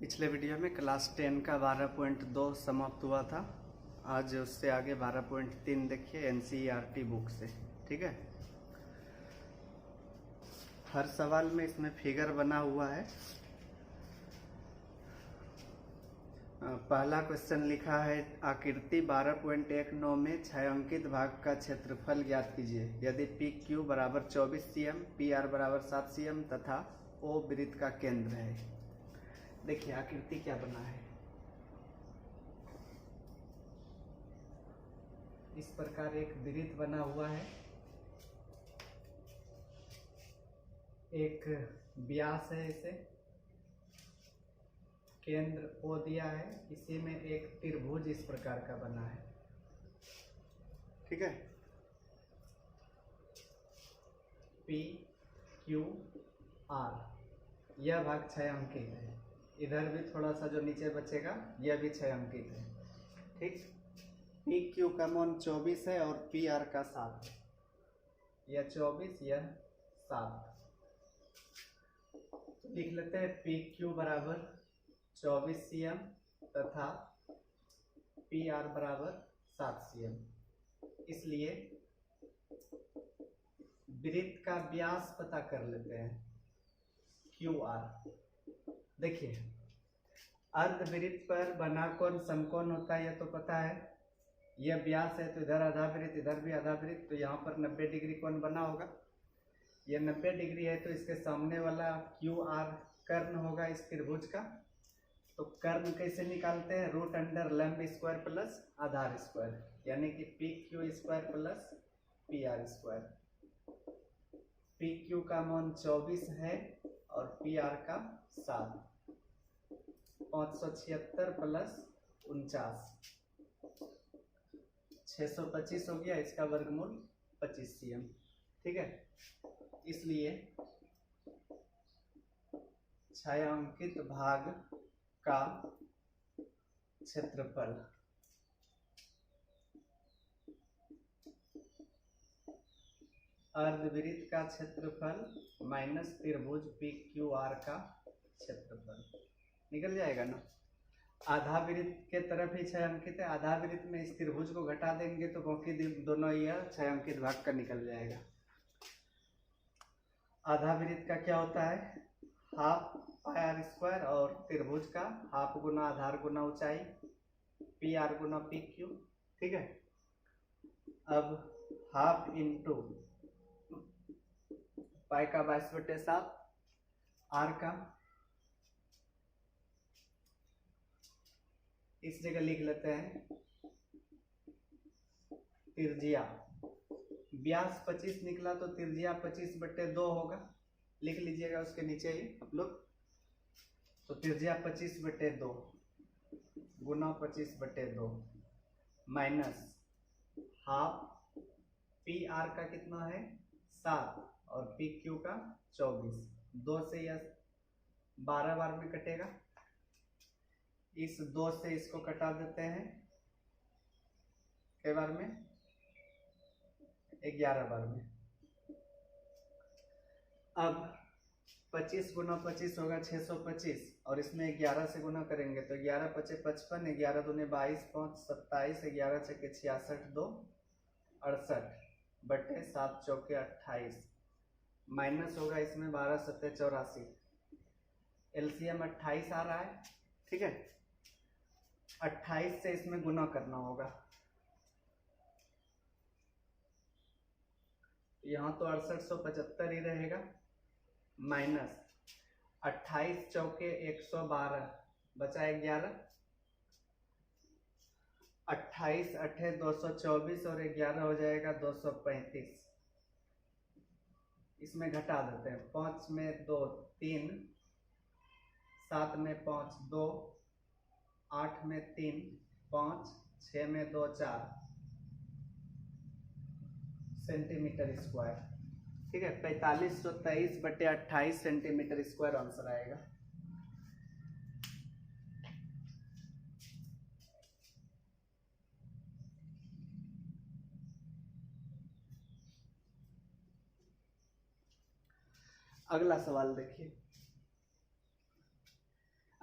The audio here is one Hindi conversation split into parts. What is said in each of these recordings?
पिछले वीडियो में क्लास 10 का 12.2 समाप्त हुआ था। आज उससे आगे 12.3 देखिए एनसीईआरटी बुक से। ठीक है, हर सवाल में इसमें फिगर बना हुआ है। पहला क्वेश्चन लिखा है आकृति 12.19 में छायांकित भाग का क्षेत्रफल ज्ञात कीजिए यदि पी क्यू बराबर 24 cm, पी आर बराबर 7 cm तथा ओ वृत्त का केंद्र है। देखिए आकृति क्या बना है, इस प्रकार एक वृत्त बना हुआ है, एक व्यास है, इसे केंद्र ओ दिया है, इसी में एक त्रिभुज इस प्रकार का बना है। ठीक है, पी क्यू आर यह भाग छायांकित है, इधर भी थोड़ा सा जो नीचे बचेगा यह भी छायांकित है। ठीक, पी क्यू का मान 24 है और पी आर का 7 है। यह 24 यह 7 लिख लेते हैं। पी क्यू बराबर 24 cm तथा पी आर बराबर 7 cm। इसलिए वृत्त का व्यास पता कर लेते हैं क्यू आर। देखिए अर्धवृत्त पर बना कोण समकोण होता है, यह तो पता है। यह व्यास है तो इधर आधा वृत्त, इधर भी आधा वृत्त, तो यहाँ पर 90 डिग्री कोण बना होगा। यह 90 डिग्री है तो इसके सामने वाला क्यू आर कर्ण होगा इस त्रिभुज का। तो कर्ण कैसे निकालते हैं? रूट अंडर लंब स्क्वायर प्लस आधार स्क्वायर, यानी कि P Q square plus P R square. P Q का मान 24 है और पी आर का 7, 576 प्लस 49, 625 हो गया। इसका वर्गमूल 25 cm। ठीक है, इसलिए छायांकित भाग का क्षेत्रफल अर्धवृत्त का क्षेत्रफल माइनस त्रिभुज पी क्यू आर का क्षेत्रफल निकल जाएगा ना। आधा वृत्त के तरफ ही छायांकित है, आधा वृत्त में इस त्रिभुज को घटा देंगे तो बाकी दोनों यह छायांकित भाग का निकल जाएगा। आधा वृत्त का क्या होता है? हाफ पाई आर स्क्वायर और त्रिभुज का हाफ गुना आधार गुना ऊंचाई, पी आर गुना पी क्यू। ठीक है, अब हाफ इंटू पाई का 22/7, आर का इस जगह लिख लेते हैं त्रिज्या। व्यास 25 निकला तो त्रिज्या 25/2 होगा, लिख लीजिएगा उसके नीचे ही आप लोग। तो त्रिज्या 25/2 गुना 25/2 माइनस हाफ पी आर का कितना है 7 और पी क्यू का 24। 2 से यह 12 बार में कटेगा, इस 2 से इसको कटा देते हैं कई बार में 11 बार में। अब 25 गुना 25 होगा 625 और इसमें 11 से गुना करेंगे तो 11 पचे 55, 11 दूने 22, 5 27, 11 छके 66, 2 68 बटे 7 चौके 28 माइनस होगा इसमें 12 सत्ते 84, एलसीएम 28 आ रहा है। ठीक है, 28 से इसमें गुना करना होगा, यहाँ तो 6875 ही रहेगा, माइनस 28 चौके 112 बचा 11, 28 अठे 224 और 11 हो जाएगा 235। इसमें घटा देते हैं, 5 में 2 3, 7 में 5 2, 8 में 3 5, 6 में 2 4 सेंटीमीटर स्क्वायर। ठीक है, 4523/28 सेंटीमीटर स्क्वायर आंसर आएगा। अगला सवाल देखिए,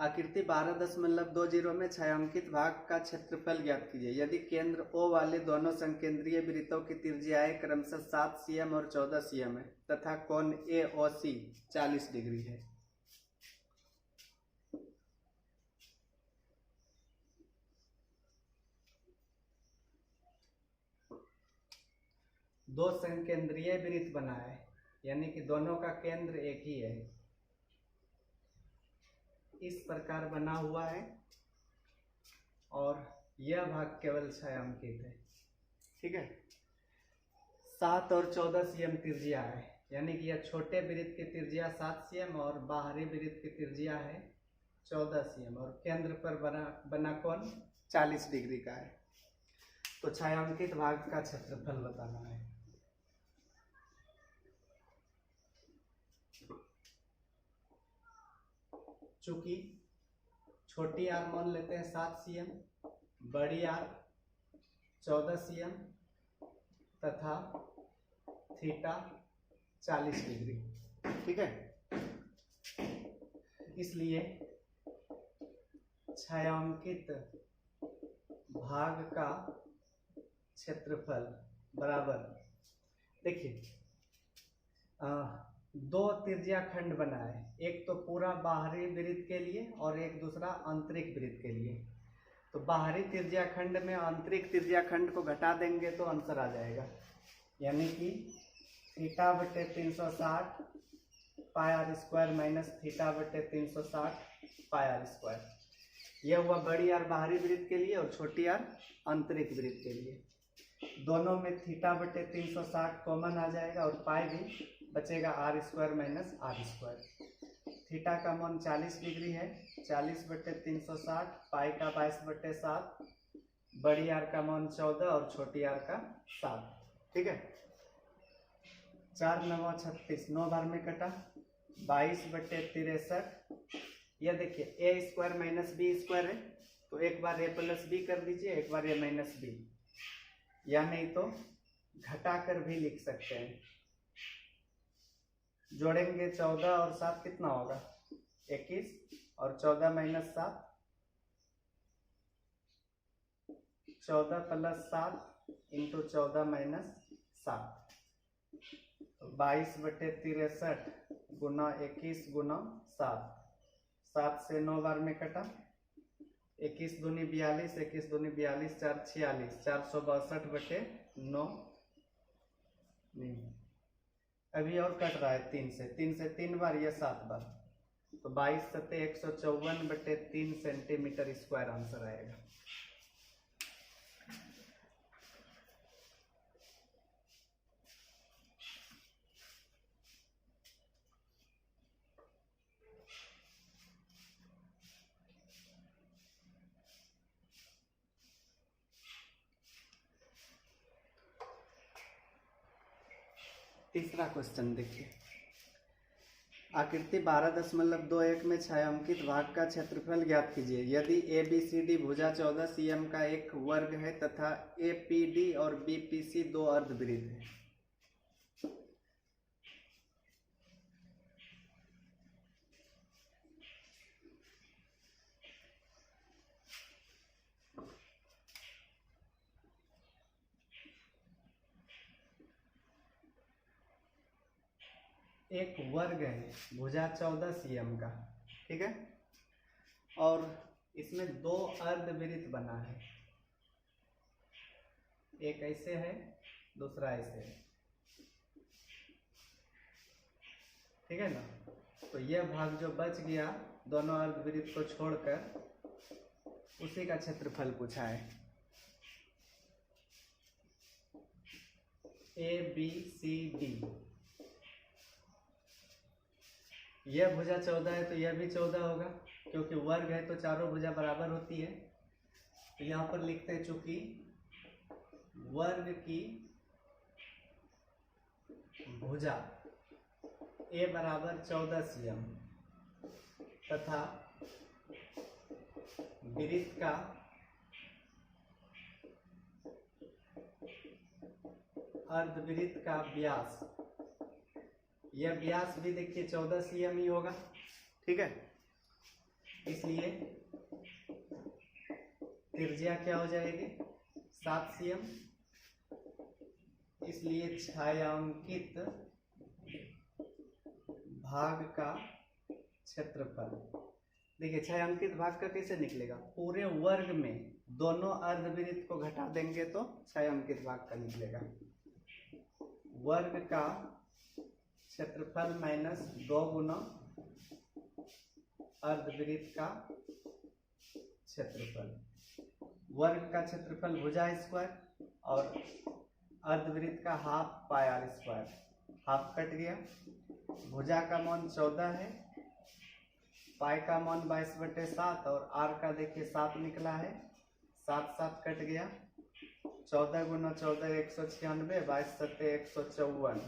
आकृति 12.20 में छायांकित भाग का क्षेत्रफल ज्ञात कीजिए। यदि केंद्र O वाले दोनों संकेंद्रीय वृत्तों की त्रिज्याएं क्रमशः 7 cm और 14 cm है तथा कोण AOC 40 डिग्री है। दो संकेंद्रीय वृत्त बना है, यानी कि दोनों का केंद्र एक ही है, इस प्रकार बना हुआ है और यह भाग केवल छायांकित है। ठीक है, 7 और 14 cm त्रिज्या है, यानी कि यह छोटे वृत्त की त्रिज्या 7 cm और बाहरी वृत्त की त्रिज्या है 14 cm और केंद्र पर बना कोण 40 डिग्री का है। तो छायांकित भाग का क्षेत्रफल बताना है। चूंकि छोटी आर मान लेते हैं 7 cm, बड़ी आर 14 cm तथा थीटा 40 डिग्री। ठीक है, इसलिए छायांकित भाग का क्षेत्रफल बराबर, देखिए दो त्रिज्या खंड बना है, एक तो पूरा बाहरी वृत्त के लिए और एक दूसरा आंतरिक वृत्त के लिए। तो बाहरी त्रिज्या खंड में आंतरिक त्रिज्या खंड को घटा देंगे तो आंसर आ जाएगा, यानी कि थीटा बटे 360 पाई आर स्क्वायर माइनस थीटा बटे 360 पाई आर स्क्वायर। यह हुआ बड़ी आर बाहरी वृत्त के लिए और छोटी आर आंतरिक वृत्त के लिए। दोनों में थीटा बटे 360 कॉमन आ जाएगा और पाई भी बचेगा, R square minus R square. Theta का मान 40 डिग्री है, 40 बटे 360, पाई का 22/7, बड़ी आर का मान 14 और छोटी आर का 7। ठीक है, 4 9 36, 9 बार में कटा, 22/63। यह देखिए ए स्क्वायर माइनस बी स्क्वायर है, तो एक बार ए प्लस बी कर दीजिए, एक बार ए माइनस बी, या नहीं तो घटाकर भी लिख सकते हैं। जोड़ेंगे 14 और 7 कितना होगा 21, और 14 माइनस 7 14 प्लस 7 इंटू 14 माइनस 7, 22/63 गुना 21 गुना 7, 7 से 9 बार में कटा, 21 दूनी 42, 21 दूनी 42, 4 46, 462/9 नहीं, अभी और कट रहा है 3 से 3 बार, यह 7 बार, तो 22 सत्ते 154/3 सेंटीमीटर स्क्वायर आंसर आएगा। तीसरा क्वेश्चन देखिए, आकृति 12.21 में छायांकित भाग का क्षेत्रफल ज्ञात कीजिए। यदि ABCD भुजा 14 cm का एक वर्ग है तथा APD और BPC दो अर्धवृत्त है। एक वर्ग है भुजा 14 cm का, ठीक है, और इसमें दो अर्धवृत्त बना है, एक ऐसे है दूसरा ऐसे है, ठीक है ना। तो यह भाग जो बच गया दोनों अर्धवृत्त को छोड़कर, उसी का क्षेत्रफल पूछा है। ABCD, यह भुजा 14 है तो यह भी 14 होगा, क्योंकि वर्ग है तो चारों भुजा बराबर होती है। तो यहाँ पर लिखते हैं चूंकि वर्ग की भुजा A बराबर 14 cm तथा वृत्त का अर्धवृत्त का व्यास, यह व्यास भी देखिए 14 cm ही होगा, ठीक है। इसलिए त्रिज्या क्या हो जाएगी 7 cm। इसलिए छायांकित भाग का क्षेत्रफल, देखिए छायांकित भाग का कैसे निकलेगा, पूरे वर्ग में दोनों अर्धवृत्त को घटा देंगे तो छायांकित भाग का निकलेगा। वर्ग का क्षेत्रफल माइनस 2 गुना अर्धवृत्त का क्षेत्रफल। वर्ग का क्षेत्रफल भुजा स्क्वायर और अर्धवृत्त का half pi R square, half cut गया। भुजा का मान 14 है, पाई का मान 22/7 और आर का देखिए 7 निकला है, 7 7 कट गया। 14 गुना 14 196, 22 7 154,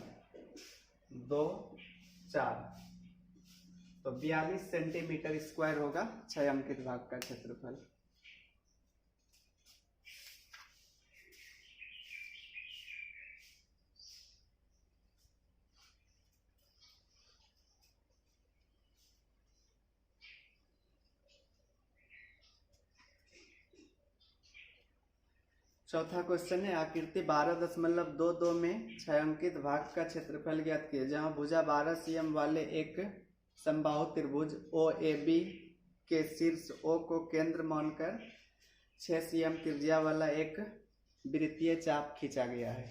2 4, तो 42 सेंटीमीटर स्क्वायर होगा छायांकित भाग का क्षेत्रफल। चौथा क्वेश्चन है आकृति 12.22 में छायांकित भाग का क्षेत्रफल ज्ञात कीजिए। जहां भुजा 12 cm वाले एक समबाहु त्रिभुज OAB के शीर्ष O को केंद्र मानकर 6 cm त्रिज्या वाला एक वृत्तीय चाप खींचा गया है।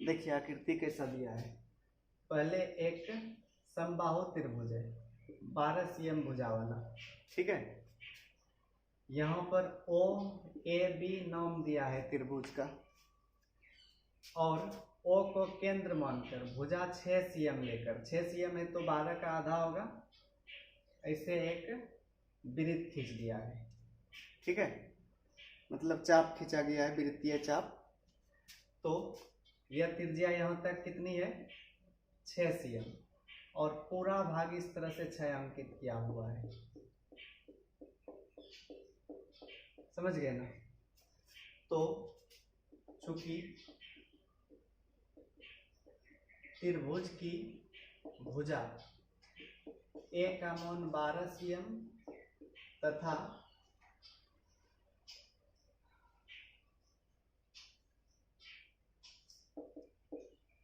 देखिए आकृति कैसा दिया है। पहले एक समबाहु त्रिभुज है 12 cm भुजा वाला, ठीक है। यहाँ पर OAB नाम दिया है त्रिभुज का और O को केंद्र मानकर भुजा 6 cm लेकर, 6 cm है तो 12 का आधा होगा, ऐसे एक वृत्त खींच दिया है, ठीक है। मतलब चाप खींचा गया है, वृत्तीय चाप। तो यह त्रिज्या यहाँ तक कितनी है 6 cm और पूरा भाग इस तरह से छायांकित किया हुआ है, समझ गए ना। तो चूंकि त्रिभुज की भुजा A का मान 12 cm तथा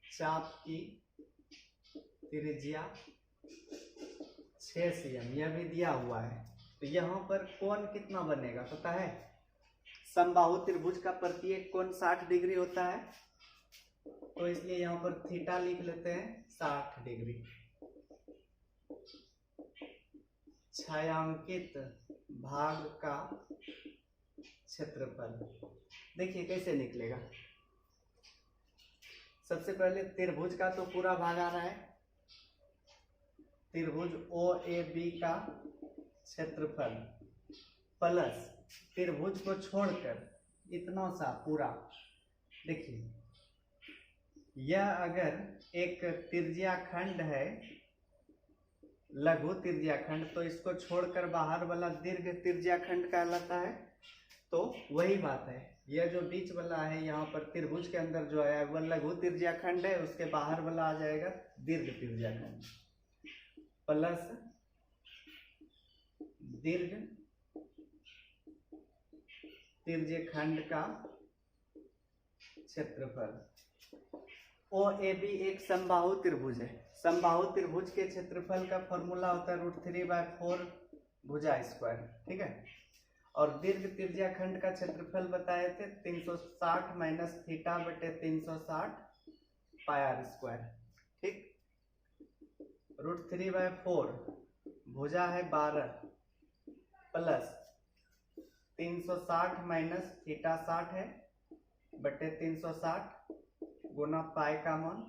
चाप की त्रिज्या 6 cm यह भी दिया हुआ है। तो यहाँ पर कोण कितना बनेगा पता है, समबाहु त्रिभुज का प्रत्येक कोण 60 डिग्री होता है, तो इसलिए यहाँ पर थीटा लिख लेते हैं 60 डिग्री। छायांकित भाग का क्षेत्रफल देखिए कैसे निकलेगा। सबसे पहले त्रिभुज का तो पूरा भाग आ रहा है, त्रिभुज OAB का क्षेत्रफल प्लस त्रिभुज को छोड़कर इतना सा पूरा। देखिए यह अगर एक त्रिज्या खंड है, लघु त्रिज्या खंड, तो इसको छोड़कर बाहर वाला दीर्घ त्रिज्या खंड कहलाता है। तो वही बात है, यह जो बीच वाला है यहाँ पर त्रिभुज के अंदर जो आया है वह लघु त्रिज्या खंड है, उसके बाहर वाला आ जाएगा दीर्घ त्रिज्या खंड प्लस दीर्घ त्रिज्य खंड का क्षेत्रफल। OAB एक समबाहु त्रिभुज है, समबाहु त्रिभुज के क्षेत्रफल का फॉर्मूला होता है √3/4 भुजा स्क्वायर, ठीक है। और दीर्घ त्रिज्या खंड का क्षेत्रफल बताए थे 360 माइनस थीटा बटे 360 पाई आर स्क्वायर, ठीक। √3/4 भुजा है 12 प्लस 360 माइनस थीटा 60 है बटे 360 गुना पाई का मान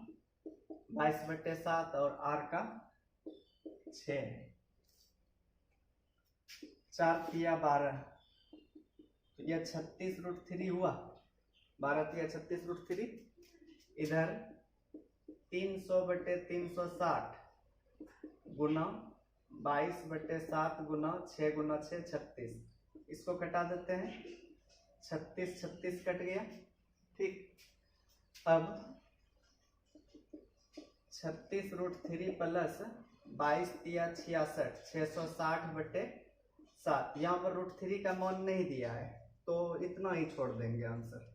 22/7 और आर का 6 है। 4 तिया 12, तो यह 36√3 हुआ, 12 तिया 36√3। इधर 300/360 गुना 22/7 गुना 6 गुना 6 36, इसको कटा देते हैं, 36 36 कट गया। ठीक, अब 36√3 प्लस 22×3 = 660/7, यहाँ पर √3 का मान नहीं दिया है तो इतना ही छोड़ देंगे आंसर।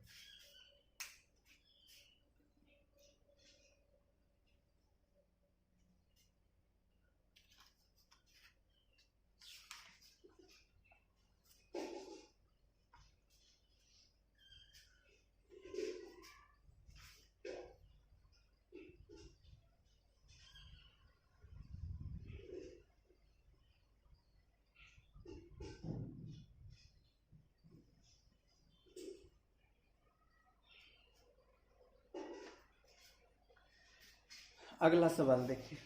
अगला सवाल देखिए,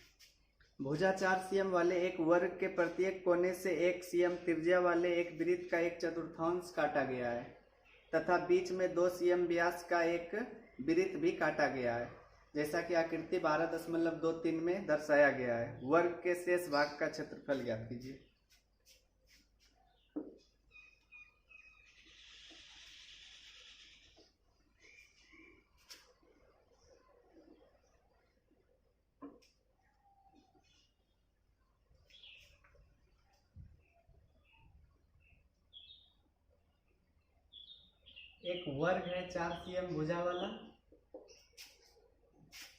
भुजा 4 cm वाले एक वर्ग के प्रत्येक कोने से 1 cm त्रिज्या वाले एक वृत्त का 1/4 काटा गया है तथा बीच में 2 cm व्यास का एक वृत्त भी काटा गया है, जैसा कि आकृति 12.23 में दर्शाया गया है। वर्ग के शेष भाग का क्षेत्रफल ज्ञात कीजिए। एक वर्ग है 4 cm भुजा वाला,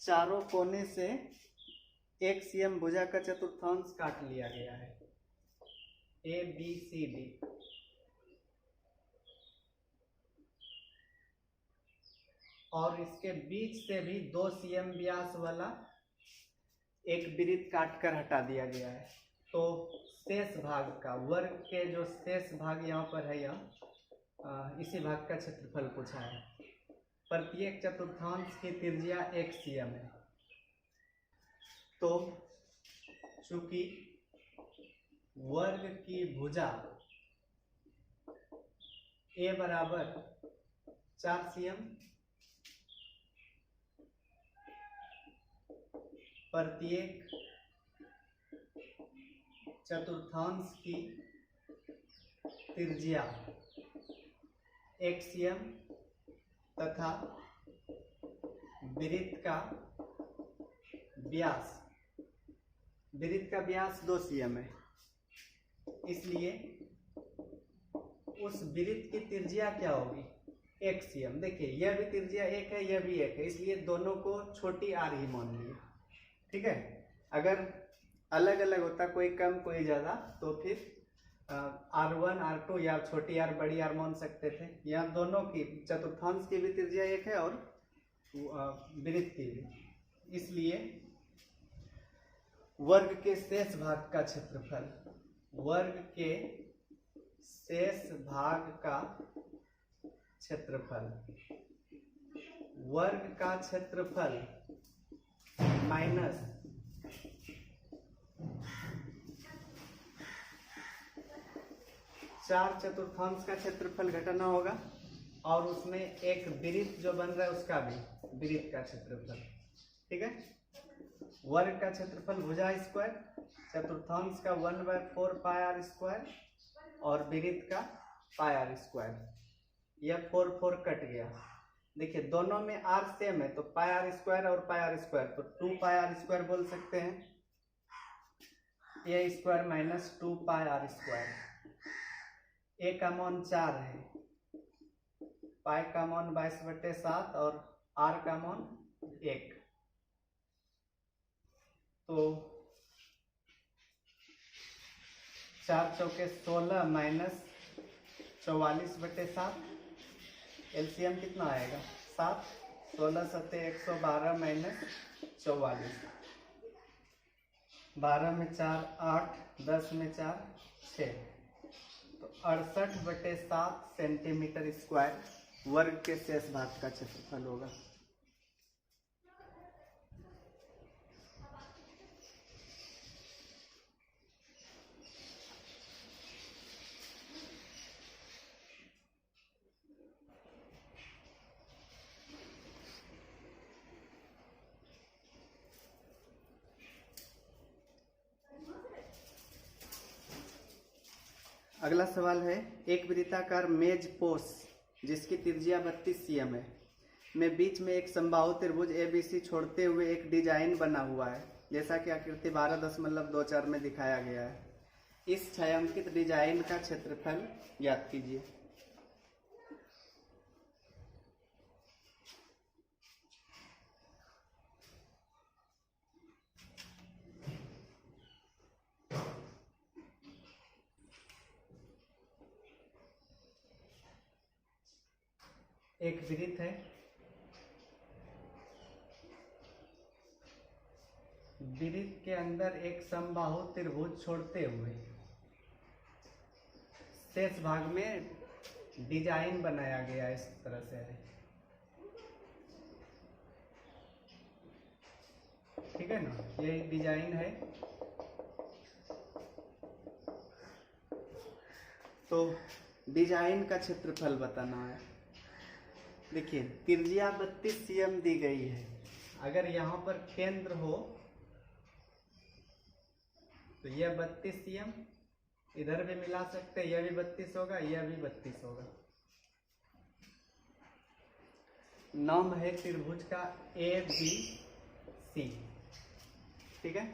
चारों कोने से 1 cm भुजा का चतुर्थांश काट लिया गया है, ABCD। और इसके बीच से भी 2 cm व्यास वाला एक वृत्त काट कर हटा दिया गया है। तो शेष भाग का, वर्ग के जो शेष भाग यहाँ पर है, यह इसी भाग का क्षेत्रफल पूछा है। प्रत्येक चतुर्थांश की त्रिज्या 1 cm है। तो चूंकि वर्ग की भुजा A बराबर 4 cm, प्रत्येक चतुर्थांश की त्रिज्या 1 cm तथा वृत्त का व्यास 2 cm है, इसलिए उस वृत्त की त्रिज्या क्या होगी 1 cm। देखिए यह भी त्रिज्या 1 है, यह भी 1 है, इसलिए दोनों को छोटी r ही मान लिया। ठीक है, अगर अलग अलग होता, कोई कम कोई ज्यादा, तो फिर R1 R2 या छोटी r बड़ी r मान सकते थे। यहाँ दोनों की, चतुर्थांश की भी त्रिज्या 1 है और वृत्त की भी, इसलिए वर्ग के शेष भाग का क्षेत्रफल, वर्ग के शेष भाग का क्षेत्रफल, वर्ग का क्षेत्रफल माइनस चार चतुर्थांश का क्षेत्रफल घटाना होगा, और उसमें एक वृत्त जो बन रहा है उसका भी वृत्त का क्षेत्रफल। ठीक है, वर्ग का क्षेत्रफल भुजा स्क्वायर, चतुर्थांश का 1/4 पाई r स्क्वायर और वृत्त का पाई r स्क्वायर। यह 4 4 कट गया। देखिए दोनों में r सेम है, तो पाई r स्क्वायर और पाई r स्क्वायर, तो 2 पाई r स्क्वायर बोल सकते हैं, a square minus 2 pi r square. a का मान 4 है, पाई का मान 22/7 और r का मान 1, तो 4 चौके 16 माइनस 44/7, एलसीएम कितना आएगा 7, 16 7 112 माइनस 44, 12 में 4 8, 10 में 4 6, तो 68/7 सेंटीमीटर स्क्वायर वर्ग के शेष भाग का क्षेत्रफल होगा। अगला सवाल है, एक वृत्ताकार मेज पोस जिसकी त्रिज्या 32 cm है में बीच में एक समबाहु त्रिभुज ABC छोड़ते हुए एक डिजाइन बना हुआ है, जैसा कि आकृति 12.24 में दिखाया गया है। इस छायांकित डिजाइन का क्षेत्रफल ज्ञात कीजिए। एक वृत्त है, वृत्त के अंदर एक समबाहु त्रिभुज छोड़ते हुए शेष भाग में डिजाइन बनाया गया इस तरह से है, ठीक है ना, ये डिजाइन है। तो डिजाइन का क्षेत्रफल बताना है। देखिए त्रिज्या 32 cm दी गई है, अगर यहाँ पर केंद्र हो तो यह 32 cm, इधर भी मिला सकते हैं, यह भी 32 होगा, यह भी 32 होगा। नाम है त्रिभुज का ABC, ठीक है।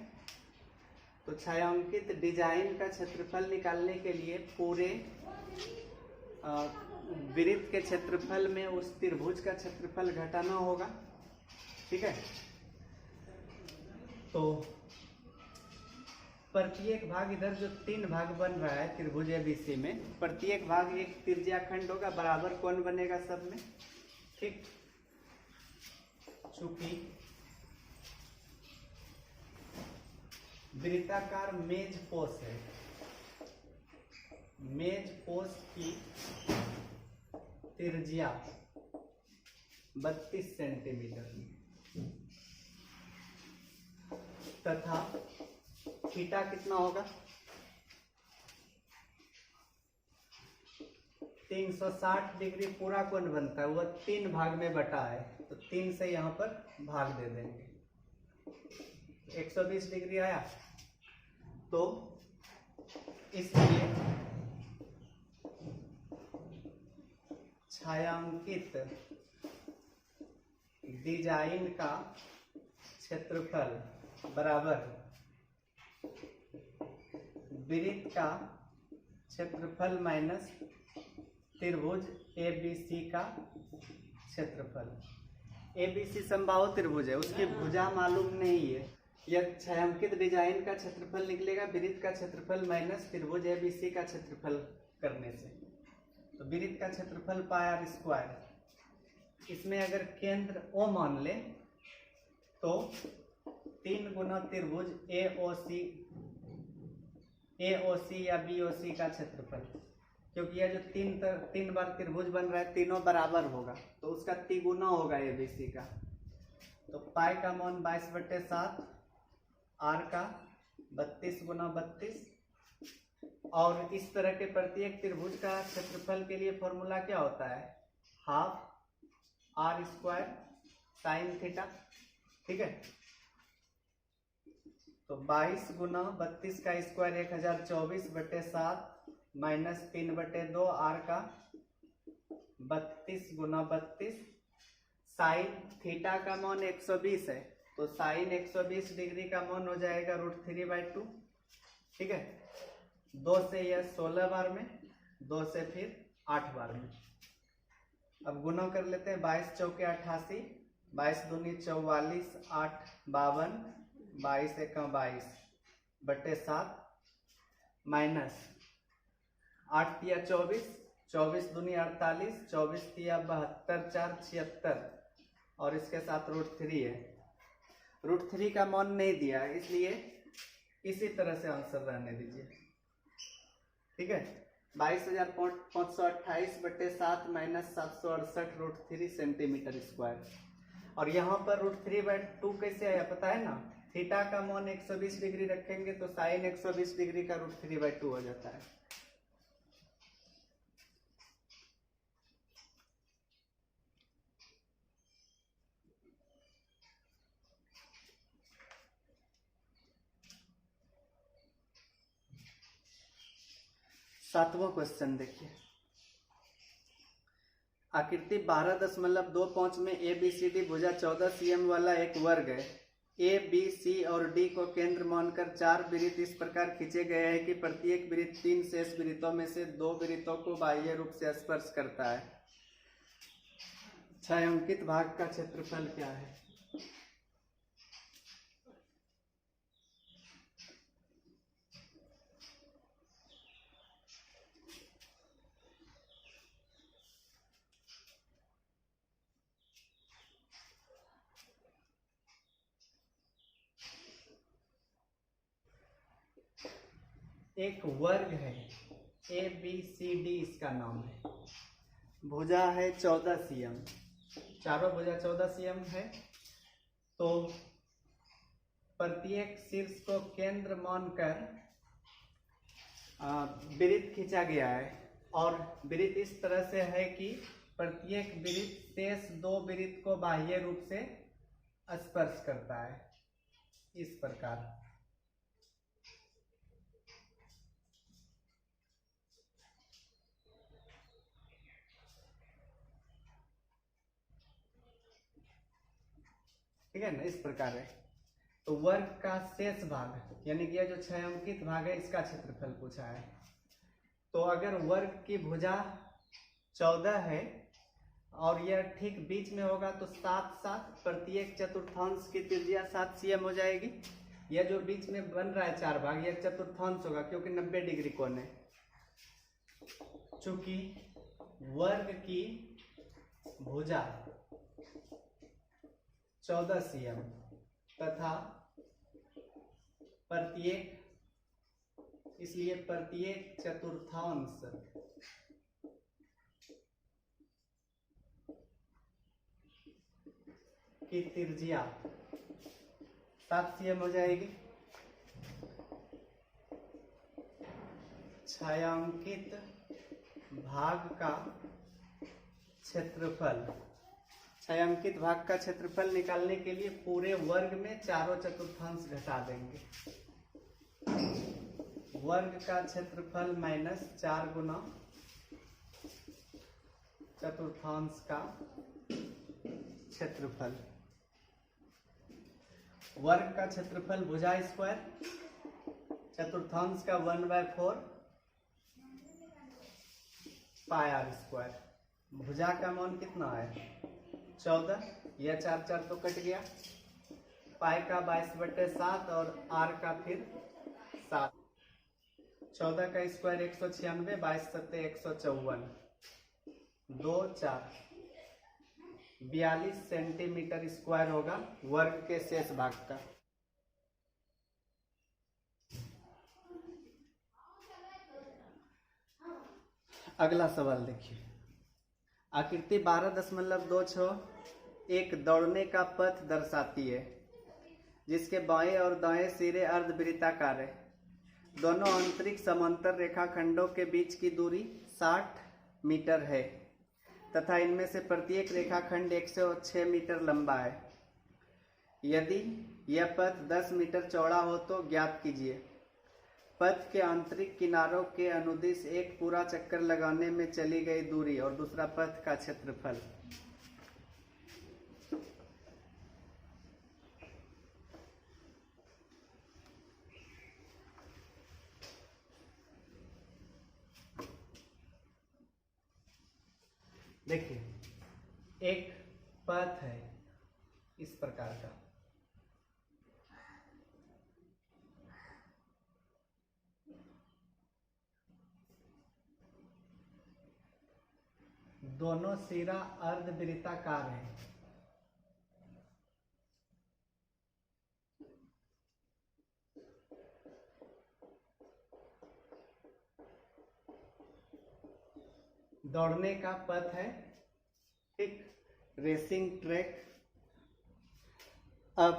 तो छायांकित डिजाइन का क्षेत्रफल निकालने के लिए पूरे वृत्त के क्षेत्रफल में उस त्रिभुज का क्षेत्रफल घटाना होगा, ठीक है। तो प्रत्येक भाग, इधर जो 3 भाग बन रहा है त्रिभुज ABC में, प्रत्येक भाग एक त्रिज्या खंड होगा, बराबर कोण बनेगा सब में, ठीक। चूंकि वृत्ताकार मेज पोस है, मेज पोस की त्रिज्या 32 सेंटीमीटर तथा थीटा कितना होगा, 360 डिग्री पूरा कोण बनता है, वह 3 भाग में बटा है, तो 3 से यहाँ पर भाग दे देंगे, 120 डिग्री आया। तो इसलिए छायांकित डिजाइन का क्षेत्रफल बराबर वृत्त का क्षेत्रफल माइनस त्रिभुज ABC का क्षेत्रफल। ABC समबाहु त्रिभुज है, उसकी भुजा मालूम नहीं है, यह छायांकित डिजाइन का क्षेत्रफल निकलेगा वृत्त का क्षेत्रफल माइनस त्रिभुज ABC का क्षेत्रफल करने से। तो वृत्त का क्षेत्रफल πr², इसमें अगर केंद्र O मान ले तो 3 गुना त्रिभुज AOC या BOC का क्षेत्रफल, क्योंकि यह जो तीन बार त्रिभुज बन रहा है, तीनों बराबर होगा, तो उसका तिगुना होगा ABC का। तो पाई का मान 22/7, R का 32 गुना 32, और इस तरह के प्रत्येक त्रिभुज का क्षेत्रफल के लिए फॉर्मूला क्या होता है, हाफ R² साइन थीटा, ठीक है। तो 22 गुना 32 का स्क्वायर 1024/7 माइनस 3/2, R का 32 गुना 32, साइन थीटा का मान 120 है, तो साइन 120 डिग्री का मान हो जाएगा √3/2, ठीक है। 2 से यह 16 बार में, 2 से फिर 8 बार में। अब गुना कर लेते हैं, 22 चौके 88, 22 दूनी 44, 8 52, 22 एका 22/7 माइनस 8 तिया 24, 24 दूनी 48, 24 तिया 72, 4 76, और इसके साथ √3 है। √3 का मान नहीं दिया है, इसलिए इसी तरह से आंसर रहने दीजिए, ठीक है। 22,528/7 माइनस 768 √3 सेंटीमीटर स्क्वायर। और यहाँ पर √3/2 कैसे आया पता है ना, थीटा का मान 120 डिग्री रखेंगे तो साइन 120 डिग्री का √3/2 हो जाता है। सातवां क्वेश्चन देखिए। आकृति 12.25 में ABCD भुजा 14 cm वाला एक वर्ग है। A, B, C और D को केंद्र मानकर 4 वृत्त इस प्रकार खींचे गए हैं कि प्रत्येक वृत्त 3 शेष वृत्तों में से 2 वृत्तों को बाह्य रूप से स्पर्श करता है। छायांकित भाग का क्षेत्रफल क्या है? एक वर्ग है ABCD, इसका नाम है। भुजा है 14 cm, चारों भुजा 14 cm है। तो प्रत्येक शीर्ष को केंद्र मानकर वृत्त खींचा गया है और वृत्त इस तरह से है कि प्रत्येक वृत्त शेष 2 वृत्त को बाह्य रूप से स्पर्श करता है, इस प्रकार। ठीक है ना, इस प्रकार है। तो वर्ग का शेष भाग यानी कि यह जो छायांकित भाग है इसका क्षेत्रफल पूछा है। तो अगर वर्ग की भुजा 14 है और यह ठीक बीच में होगा तो 7 प्रत्येक चतुर्थांश की त्रिज्या 7 cm हो जाएगी। यह जो बीच में बन रहा है 4 भाग, यह चतुर्थांश होगा क्योंकि 90 डिग्री कोण है। चूंकि वर्ग की भुजा 14 cm तथा इसलिए प्रत्येक चतुर्थांश की त्रिज्या 7 cm हो जाएगी। छायांकित भाग का क्षेत्रफल, छायांकित भाग का क्षेत्रफल निकालने के लिए पूरे वर्ग में चारों चतुर्थांश घटा देंगे। वर्ग का क्षेत्रफल माइनस 4 गुना चतुर्थांश का क्षेत्रफल। वर्ग का क्षेत्रफल भुजा स्क्वायर, चतुर्थांश का 1/4 पाई r स्क्वायर। भुजा का मान कितना है 14, यह 4 तो कट गया। पाई का 22/7 और r का फिर 7। 14 का स्क्वायर 196, 22 सत्ते 154, 2 4 42 सेंटीमीटर स्क्वायर होगा वर्ग के शेष भाग का। अगला सवाल देखिए। आकृति 12.26 एक दौड़ने का पथ दर्शाती है जिसके बाएं और दाएं सिरे अर्धवृत्ताकार है। दोनों आंतरिक समांतर रेखाखंडों के बीच की दूरी 60 मीटर है तथा इनमें से प्रत्येक रेखाखंड 106 मीटर लंबा है। यदि यह पथ 10 मीटर चौड़ा हो तो ज्ञात कीजिए। पथ के आंतरिक किनारों के अनुदिश एक पूरा चक्कर लगाने में चली गई दूरी और दूसरा पथ का क्षेत्रफल। देखिए एक पथ है इस प्रकार का, दोनों सिरा अर्धवृत्ताकार है। दौड़ने का पथ है, ठीक, रेसिंग ट्रैक। अब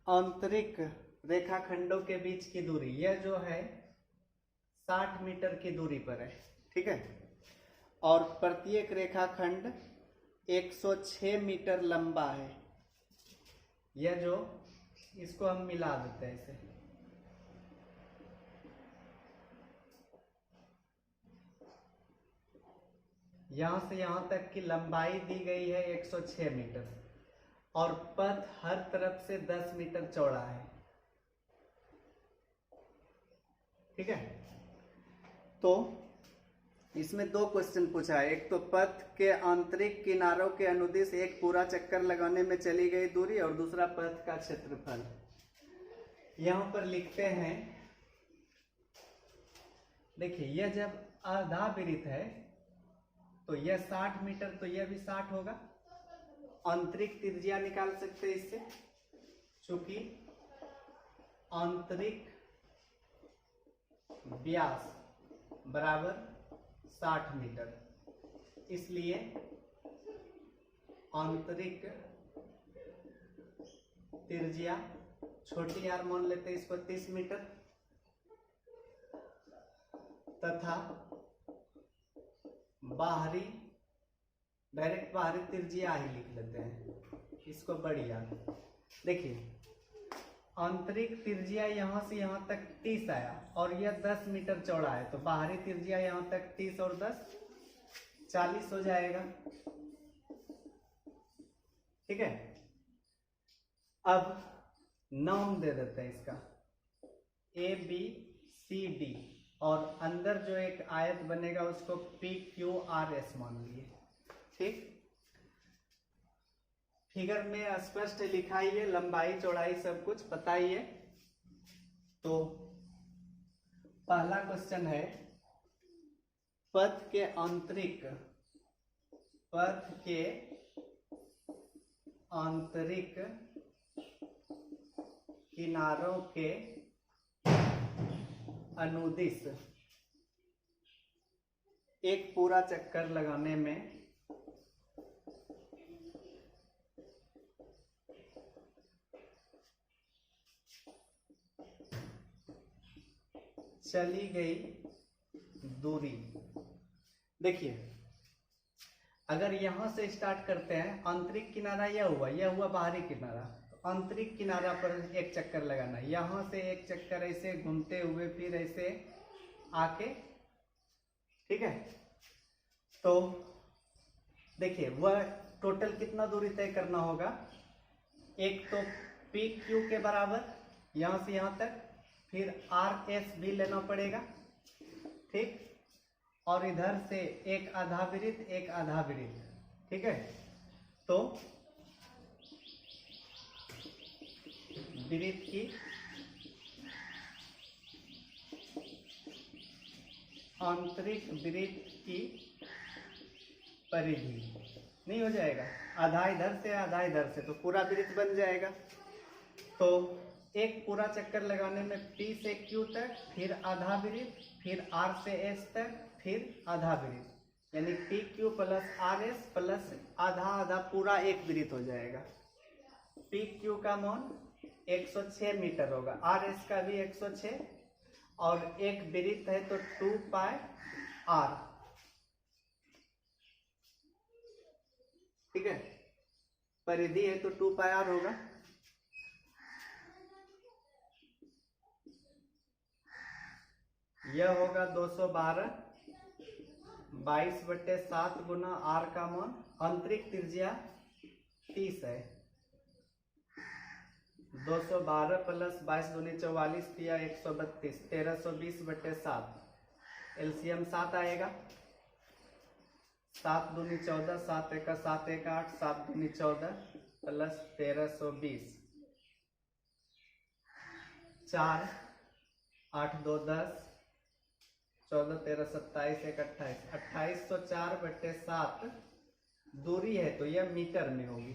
आंतरिक रेखाखंडों के बीच की दूरी यह जो है 60 मीटर की दूरी पर है, ठीक है। और प्रत्येक रेखाखंड 106 मीटर लंबा है। यह जो इसको हम मिला देते हैं इसे, यहाँ से यहाँ तक की लंबाई दी गई है 106 मीटर और पथ हर तरफ से 10 मीटर चौड़ा है। ठीक है, तो इसमें दो क्वेश्चन पूछा है। एक तो पथ के आंतरिक किनारों के अनुदिश एक पूरा चक्कर लगाने में चली गई दूरी और दूसरा पथ का क्षेत्रफल। यहां पर लिखते हैं, देखिए यह जब आधा वृत्त है तो यह 60 मीटर, तो यह भी 60 होगा। आंतरिक त्रिज्या निकाल सकते हैं इससे, चूंकि आंतरिक व्यास बराबर 60 मीटर, इसलिए आंतरिक त्रिज्या छोटी आर मान लेते हैं इसको 30 मीटर तथा बाहरी, डायरेक्ट बाहरी त्रिज्या ही लिख लेते हैं इसको बड़ी आर। देखिए आंतरिक त्रिज्या यहां से यहां तक 30 आया और यह 10 मीटर चौड़ा है, तो बाहरी त्रिज्या यहां तक 30 और 10 40 हो जाएगा। ठीक है, अब नाम दे देते हैं इसका ABCD और अंदर जो एक आयत बनेगा उसको PQRS मान लिए। ठीक, फिगर में स्पष्ट लिखा ही है, लंबाई चौड़ाई सब कुछ पता ही है। तो पहला क्वेश्चन है, पथ के आंतरिक किनारों के अनुदिश एक पूरा चक्कर लगाने में चली गई दूरी। देखिए अगर यहां से स्टार्ट करते हैं, आंतरिक किनारा यह हुआ बाहरी किनारा, तो आंतरिक किनारा पर एक चक्कर लगाना, यहां से एक चक्कर ऐसे घूमते हुए फिर ऐसे आके, ठीक है। तो देखिए वह टोटल कितना दूरी तय करना होगा, एक तो PQ के बराबर यहां से यहां तक, फिर RS भी लेना पड़ेगा, ठीक, और इधर से एक आधा वृत्त, ठीक है। तो वृत्त की आंतरिक वृत्त की परिधि नहीं हो जाएगा, आधा इधर से आधा इधर से, तो पूरा वृत्त बन जाएगा। तो एक पूरा चक्कर लगाने में P से Q तक, फिर आधा वृत्त, फिर R से S तक, फिर आधा वृत्त, यानी PQ प्लस RS प्लस आधा आधा पूरा एक वृत्त हो जाएगा। PQ का मान 106 मीटर होगा, RS का भी 106 और एक वृत्त है तो 2 पाई R, ठीक है। परिधि है तो 2 पाई R होगा। यह होगा 212, 22/7 गुना R का मान, आंतरिक त्रिज्या 30 है, 212 प्लस 22 दूनी 44 दिया 132, 1320/7, एलसीएम 7 आएगा, 7 दूनी 14, 7 एका 7 एका 8, 7 दूनी 14 प्लस 1320, 4 8 2 10, 14 13 27 1 28, 2804/7 दूरी है तो यह मीटर में होगी।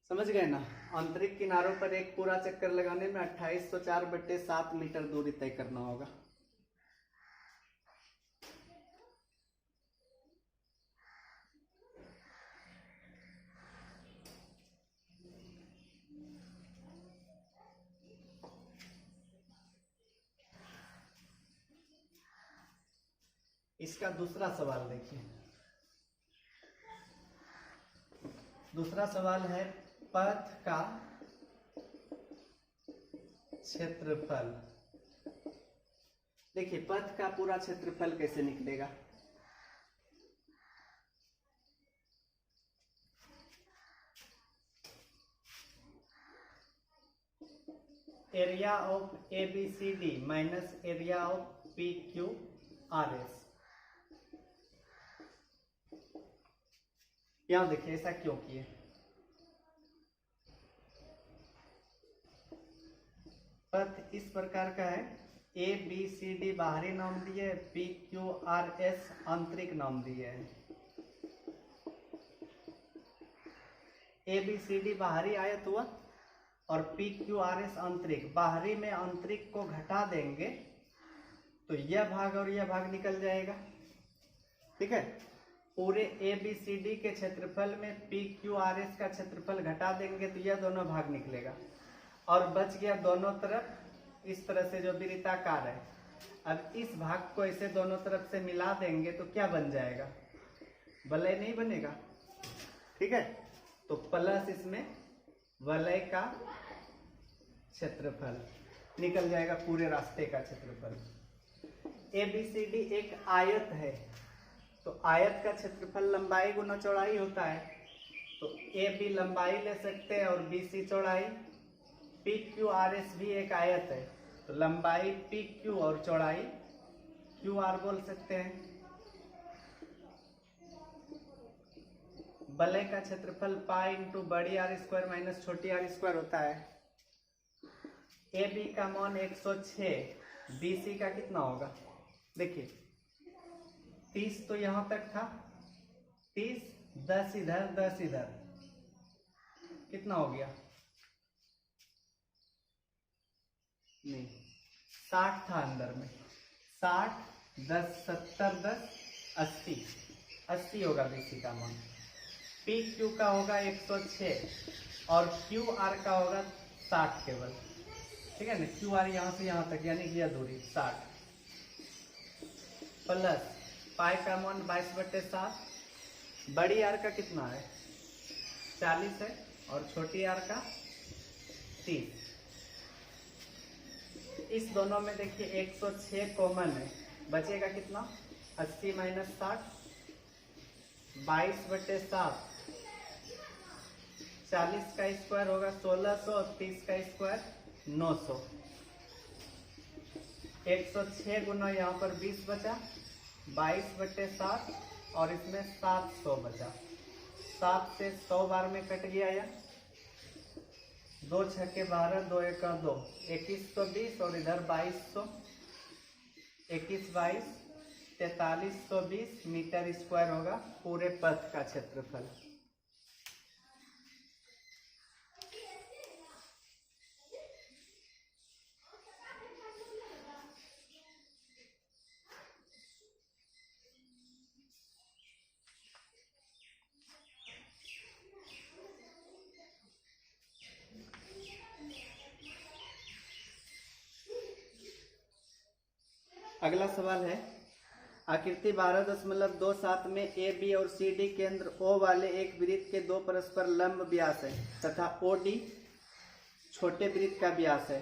समझ गए ना, आंतरिक किनारों पर एक पूरा चक्कर लगाने में 2804/7 मीटर दूरी तय करना होगा। इसका दूसरा सवाल देखिए, दूसरा सवाल है, पथ का क्षेत्रफल। देखिए पथ का पूरा क्षेत्रफल कैसे निकलेगा। Area of ABCD minus area of PQRS। यहां देखिए ऐसा क्यों किए। पथ इस प्रकार का है, ABCD बाहरी नाम दिए, PQRS आंतरिक नाम दिए हैं। ABCD बाहरी आयत हुआ और PQRS आंतरिक। बाहरी में आंतरिक को घटा देंगे तो यह भाग और यह भाग निकल जाएगा। ठीक है, पूरे ABCD के क्षेत्रफल में PQRS का क्षेत्रफल घटा देंगे तो यह दोनों भाग निकलेगा और बच गया दोनों तरफ इस तरह से जो वृत्ताकार है। अब इस भाग को इसे दोनों तरफ से मिला देंगे तो क्या बन जाएगा, वलय नहीं बनेगा। ठीक है, तो प्लस इसमें वलय का क्षेत्रफल निकल जाएगा, पूरे रास्ते का क्षेत्रफल। ABCD एक आयत है तो आयत का क्षेत्रफल लंबाई गुना चौड़ाई होता है, तो AB लंबाई ले सकते हैं और BC चौड़ाई। PQRS भी एक आयत है तो लंबाई PQ और चौड़ाई QR बोल सकते हैं। वलय का क्षेत्रफल पाई इंटू बड़ी R स्क्वायर माइनस छोटी R स्क्वायर होता है। AB का मान 106, BC का कितना होगा। देखिए 30 तो यहां तक था, 30, 10 इधर 10 इधर, कितना हो गया, नहीं 60 था अंदर में, 60, 10, 70, 10, 80, 80 होगा BC का मान। PQ का होगा 106 और QR का होगा 60 केवल। ठीक है ना, QR यहाँ से यहाँ तक यानी कि यह दूरी 60 प्लस पाई का मान 22/7। बड़ी R का कितना है 40 है और छोटी R का 30। इस दोनों में देखिए 106 कॉमन है, बचेगा कितना 80 माइनस 60, 22/7। 40 का स्क्वायर होगा 1600 और 30 का स्क्वायर 900। 106 गुना यहाँ पर 20 बचा, 22/7 और इसमें 700 बचा। 7 से 100 बार में कट गया यह, 2 छक्के 12, 2 एका 2, 2120 और इधर 2200, 21, 22, 4320 मीटर स्क्वायर होगा पूरे पथ का क्षेत्रफल। अगला सवाल है, आकृति 12.27 में AB और CD केंद्र O वाले एक वृत्त के दो परस्पर लंब व्यास है तथा OD छोटे वृत्त का व्यास है।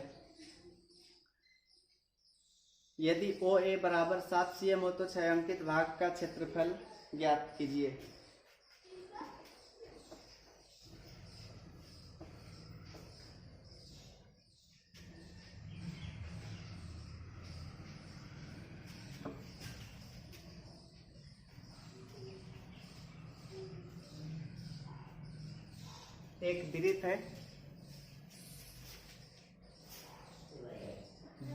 यदि OA बराबर 7 cm हो तो छायांकित भाग का क्षेत्रफल ज्ञात कीजिए। एक वृत्त है,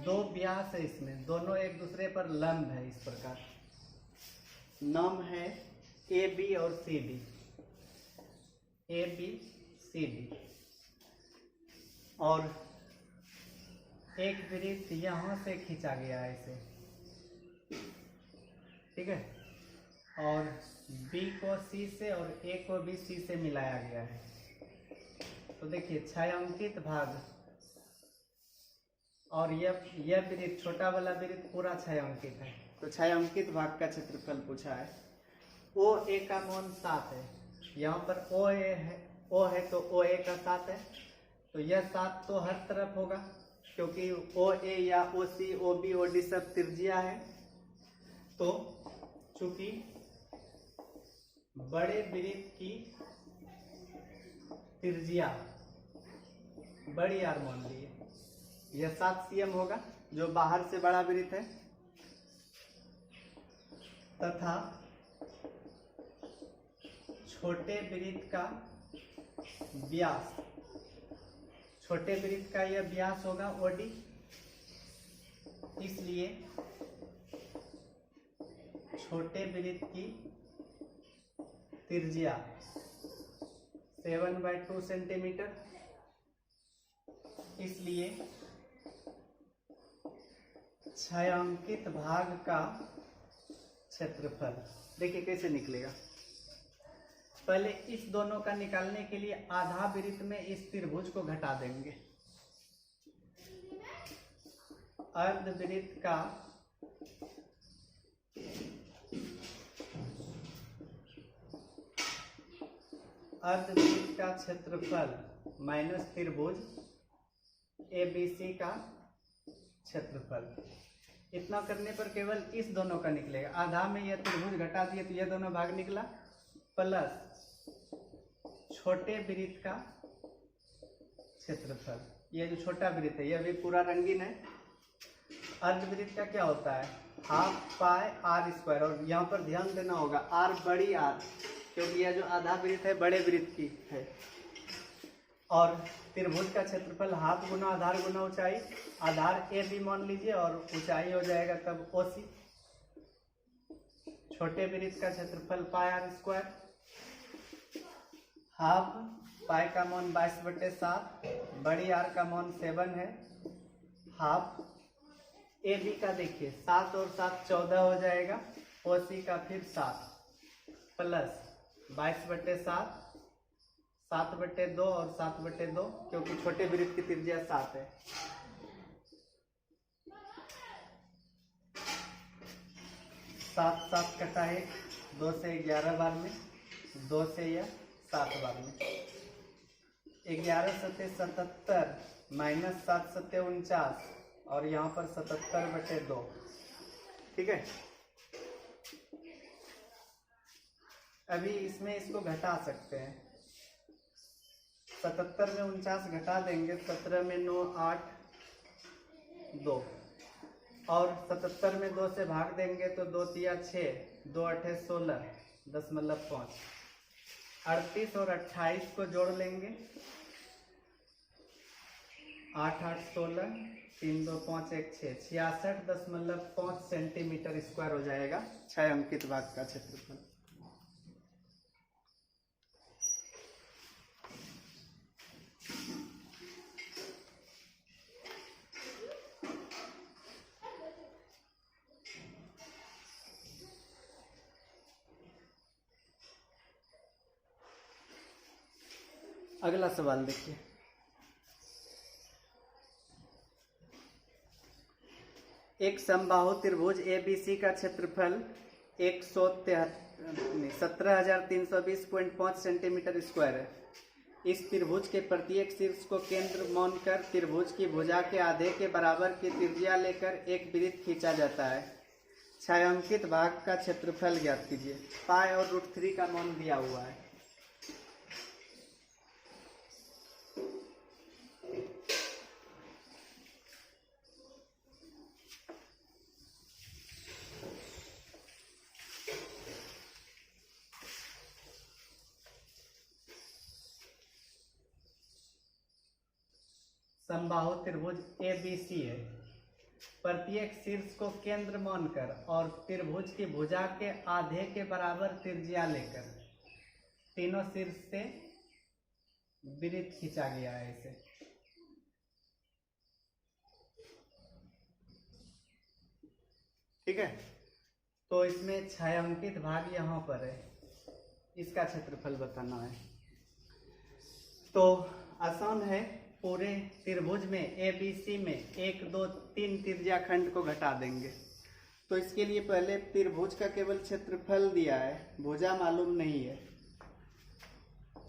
दो व्यास है, इसमें दोनों एक दूसरे पर लंब है। इस प्रकार नाम है AB और CD, AB CD, और एक वृत्त यहां से खींचा गया है इसे, ठीक है, और B को C से और A को भी C से मिलाया गया है। तो देखिए छायांकित भाग और यह वृत्त छोटा वाला वृत्त पूरा छायांकित है, तो छायांकित भाग का क्षेत्रफल पूछा है। OA का मान 7 है, यहाँ पर O है तो OA का 7 है, तो यह 7 तो हर तरफ होगा क्योंकि ओ ए या ओ सी ओ बी ओ डी सब त्रिज्या है, तो चूंकि बड़े वृत्त की त्रिज्या बड़ी आर मान लिए, यह 7 cm होगा जो बाहर से बड़ा वृत्त है, तथा छोटे वृत्त का व्यास, छोटे वृत्त का यह व्यास होगा ओडी, इसलिए छोटे वृत्त की त्रिज्या 7/2 सेंटीमीटर, इसलिए छायांकित भाग का क्षेत्रफल देखिए कैसे निकलेगा। पहले इस दोनों का निकालने के लिए आधा वृत्त में इस त्रिभुज को घटा देंगे। अर्धवृत्त का क्षेत्रफल माइनस त्रिभुज ABC का क्षेत्रफल। इतना करने पर केवल इस दोनों का निकलेगा। आधा में यह त्रिभुज घटा दिए तो यह दोनों भाग निकला, प्लस छोटे वृत्त का क्षेत्रफल। यह जो छोटा वृत्त है यह भी पूरा रंगीन है। अर्धवृत्त का क्या होता है, हाफ पाई आर स्क्वायर, और यहाँ पर ध्यान देना होगा आर बड़ी आर, क्योंकि यह जो आधा वृत्त है बड़े वृत्त की है। और त्रिभुज का क्षेत्रफल हाफ गुना आधार गुना ऊंचाई, आधार ए भी मान लीजिए और ऊंचाई हो जाएगा तब OC। छोटे वृत्त का क्षेत्रफल पाई आर स्क्वायर, हाफ पाई का मान 22/7, बड़ी आर का मान 7 है, हाफ ए बी का देखिए 7 और 7 14 हो जाएगा, OC का फिर 7 प्लस 22/7, 7/2 और 7/2, क्योंकि छोटे वृत्त की त्रिज्या 7 है। सात 7 कटा है, 2 से 11 बार में, 2 से यह 7 बार में, 11 सत्ते 77 माइनस 7 सत्ते 49 और यहाँ पर 77/2। ठीक है, अभी इसमें इसको घटा सकते हैं। 77 में 49 घटा देंगे, 17 में 9 8 2, और 77 में 2 से भाग देंगे तो 2 तिया 6, 2 8 16 0.5, 38 और 28 को जोड़ लेंगे, 8 8 16, 3 2 5 1 6, 66.5 सेंटीमीटर स्क्वायर हो जाएगा छायांकित भाग का क्षेत्रफल। अगला सवाल देखिए, एक समबाहु त्रिभुज ABC का क्षेत्रफल 17,320.5 सेंटीमीटर स्क्वायर है। इस त्रिभुज के प्रत्येक शीर्ष को केंद्र मानकर त्रिभुज की भुजा के आधे के बराबर की त्रिज्या लेकर एक वृत्त खींचा जाता है। छायांकित भाग का क्षेत्रफल ज्ञात कीजिए। पाई और √3 का मान दिया हुआ है। समबाहु त्रिभुज ABC है। प्रत्येक शीर्ष को केंद्र मानकर और त्रिभुज की भुजा के आधे के बराबर त्रिज्या लेकर तीनों शीर्ष से वृत्त खींचा गया है इसे। ठीक है, तो इसमें छायांकित भाग यहाँ पर है, इसका क्षेत्रफल बताना है। तो आसान है, पूरे त्रिभुज में ABC में 1 2 3 त्रिज्या खंड को घटा देंगे। तो इसके लिए पहले त्रिभुज का केवल क्षेत्रफल दिया है, भुजा मालूम नहीं है।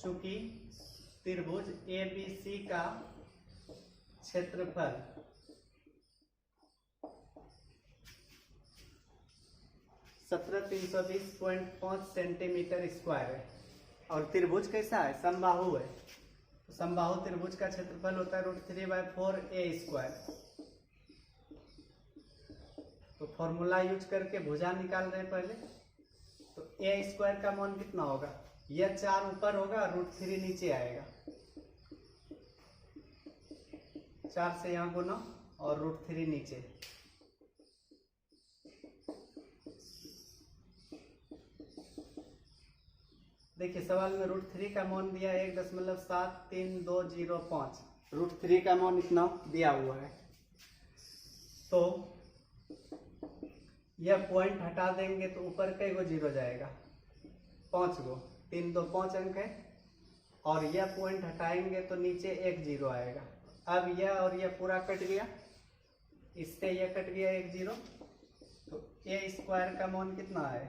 चूंकि त्रिभुज ABC का क्षेत्रफल 17,320.5 सेंटीमीटर स्क्वायर है। और त्रिभुज कैसा है? समबाहु है। तो समबाहु त्रिभुज का क्षेत्रफल होता है √3/4a²। तो फॉर्मूला यूज करके भुजा निकाल रहे हैं पहले। तो a² का मान कितना होगा? यह 4 ऊपर होगा, √3 नीचे आएगा। 4 से यहाँ गुना और √3 नीचे। देखिए सवाल में √3 का मान दिया 1.7325। √3 का मान इतना दिया हुआ है। तो यह पॉइंट हटा देंगे तो ऊपर कई गो जीरो जाएगा? 5 गो। 3 2 5 अंक है। और यह पॉइंट हटाएंगे तो नीचे 1 जीरो आएगा। अब यह और यह पूरा कट गया, इससे यह कट गया 1 जीरो। तो a² का मान कितना है?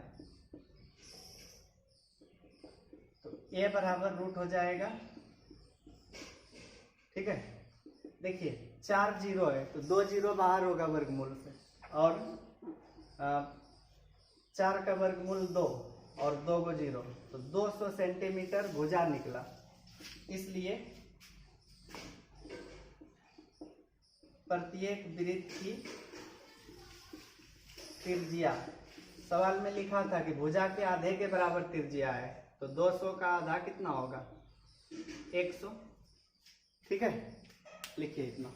तो a बराबर रूट हो जाएगा। ठीक है, देखिए 4 जीरो है तो 2 जीरो बाहर होगा वर्गमूल से, और 4 का वर्गमूल 2 और 2 गो जीरो, तो 200 सेंटीमीटर भुजा निकला। इसलिए प्रत्येक वृत्त की त्रिज्या, सवाल में लिखा था कि भुजा के आधे के बराबर त्रिज्या है, तो 200 का आधा कितना होगा? 100। ठीक है, लिखिए इतना।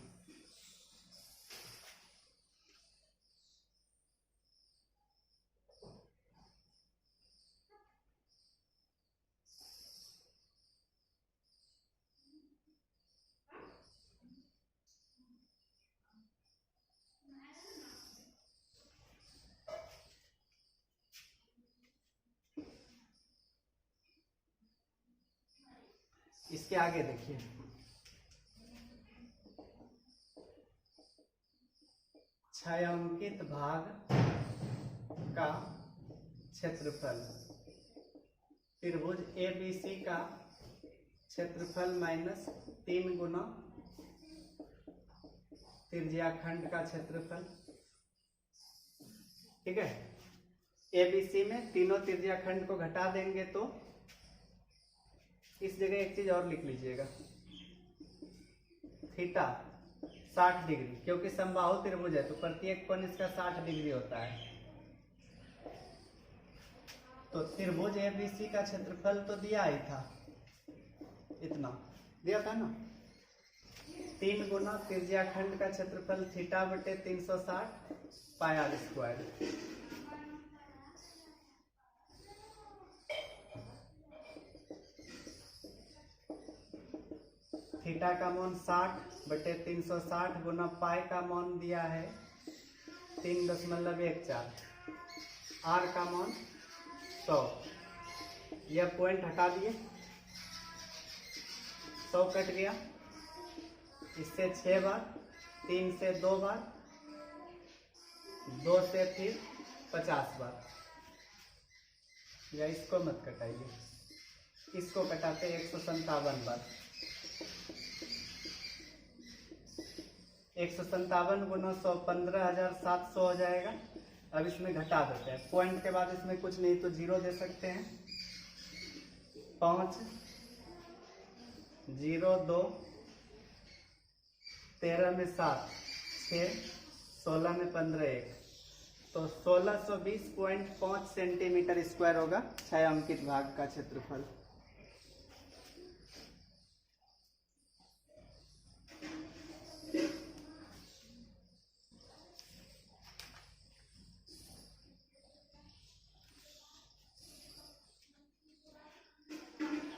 इसके आगे देखिए, छायांकित भाग का क्षेत्रफल त्रिभुज ABC का क्षेत्रफल माइनस 3 गुना त्रिज्याखंड का क्षेत्रफल। ठीक है, ABC में तीनों त्रिज्याखंड को घटा देंगे तो इस जगह एक चीज और लिख लीजिएगा, थीटा 60 डिग्री, क्योंकि समबाहु त्रिभुज है तो प्रत्येक कोण इसका 60 डिग्री होता है। तो त्रिभुज ABC का क्षेत्रफल तो दिया ही था, इतना दिया था ना। 3 गुना त्रिज्याखंड का क्षेत्रफल थीटा बटे 360 पाई r²। थीटा का मान 60 बटे 360 गुना पाई का मान दिया है 3.14। आर का मान 100। यह पॉइंट हटा दिए, 100 कट गया, इससे 6 बार, 3 से 2 बार, 2 से फिर 50 बार। या इसको मत कटाइए, इसको कटाते 157 बार। 157 गुना 100 15,700 हो जाएगा। अब इसमें घटा देते हैं, पॉइंट के बाद इसमें कुछ नहीं तो जीरो दे सकते हैं। 5 0 2 13 में 7 6 16 में 15 1, तो 1620.5 सेंटीमीटर स्क्वायर होगा छायांकित भाग का क्षेत्रफल।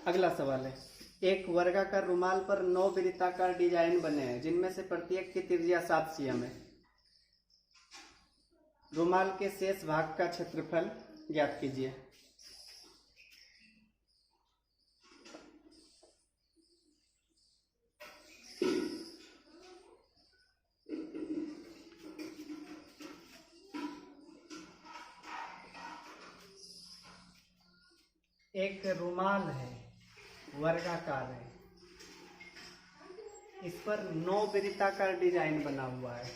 अगला सवाल है, एक वर्गाकार रुमाल पर 9 वृत्ताकार डिजाइन बने हैं जिनमें से प्रत्येक की त्रिज्या 7 cm है। रुमाल के शेष भाग का क्षेत्रफल ज्ञात कीजिए। एक रुमाल है, वर्गाकार है, इस पर 9 वृत्ताकार डिजाइन बना हुआ है।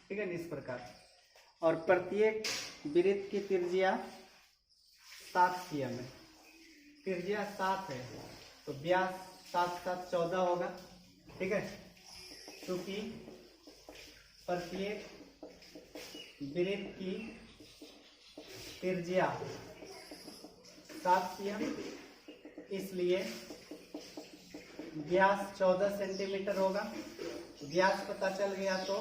ठीक है, इस प्रकार। और प्रत्येक वृत्त की त्रिज्या 7 cm है। त्रिज्या 7 है तो व्यास 7 7 14 होगा। ठीक है, क्योंकि प्रत्येक वृत्त की त्रिज्या 7 cm, इसलिए व्यास 14 सेंटीमीटर होगा। व्यास पता चल गया तो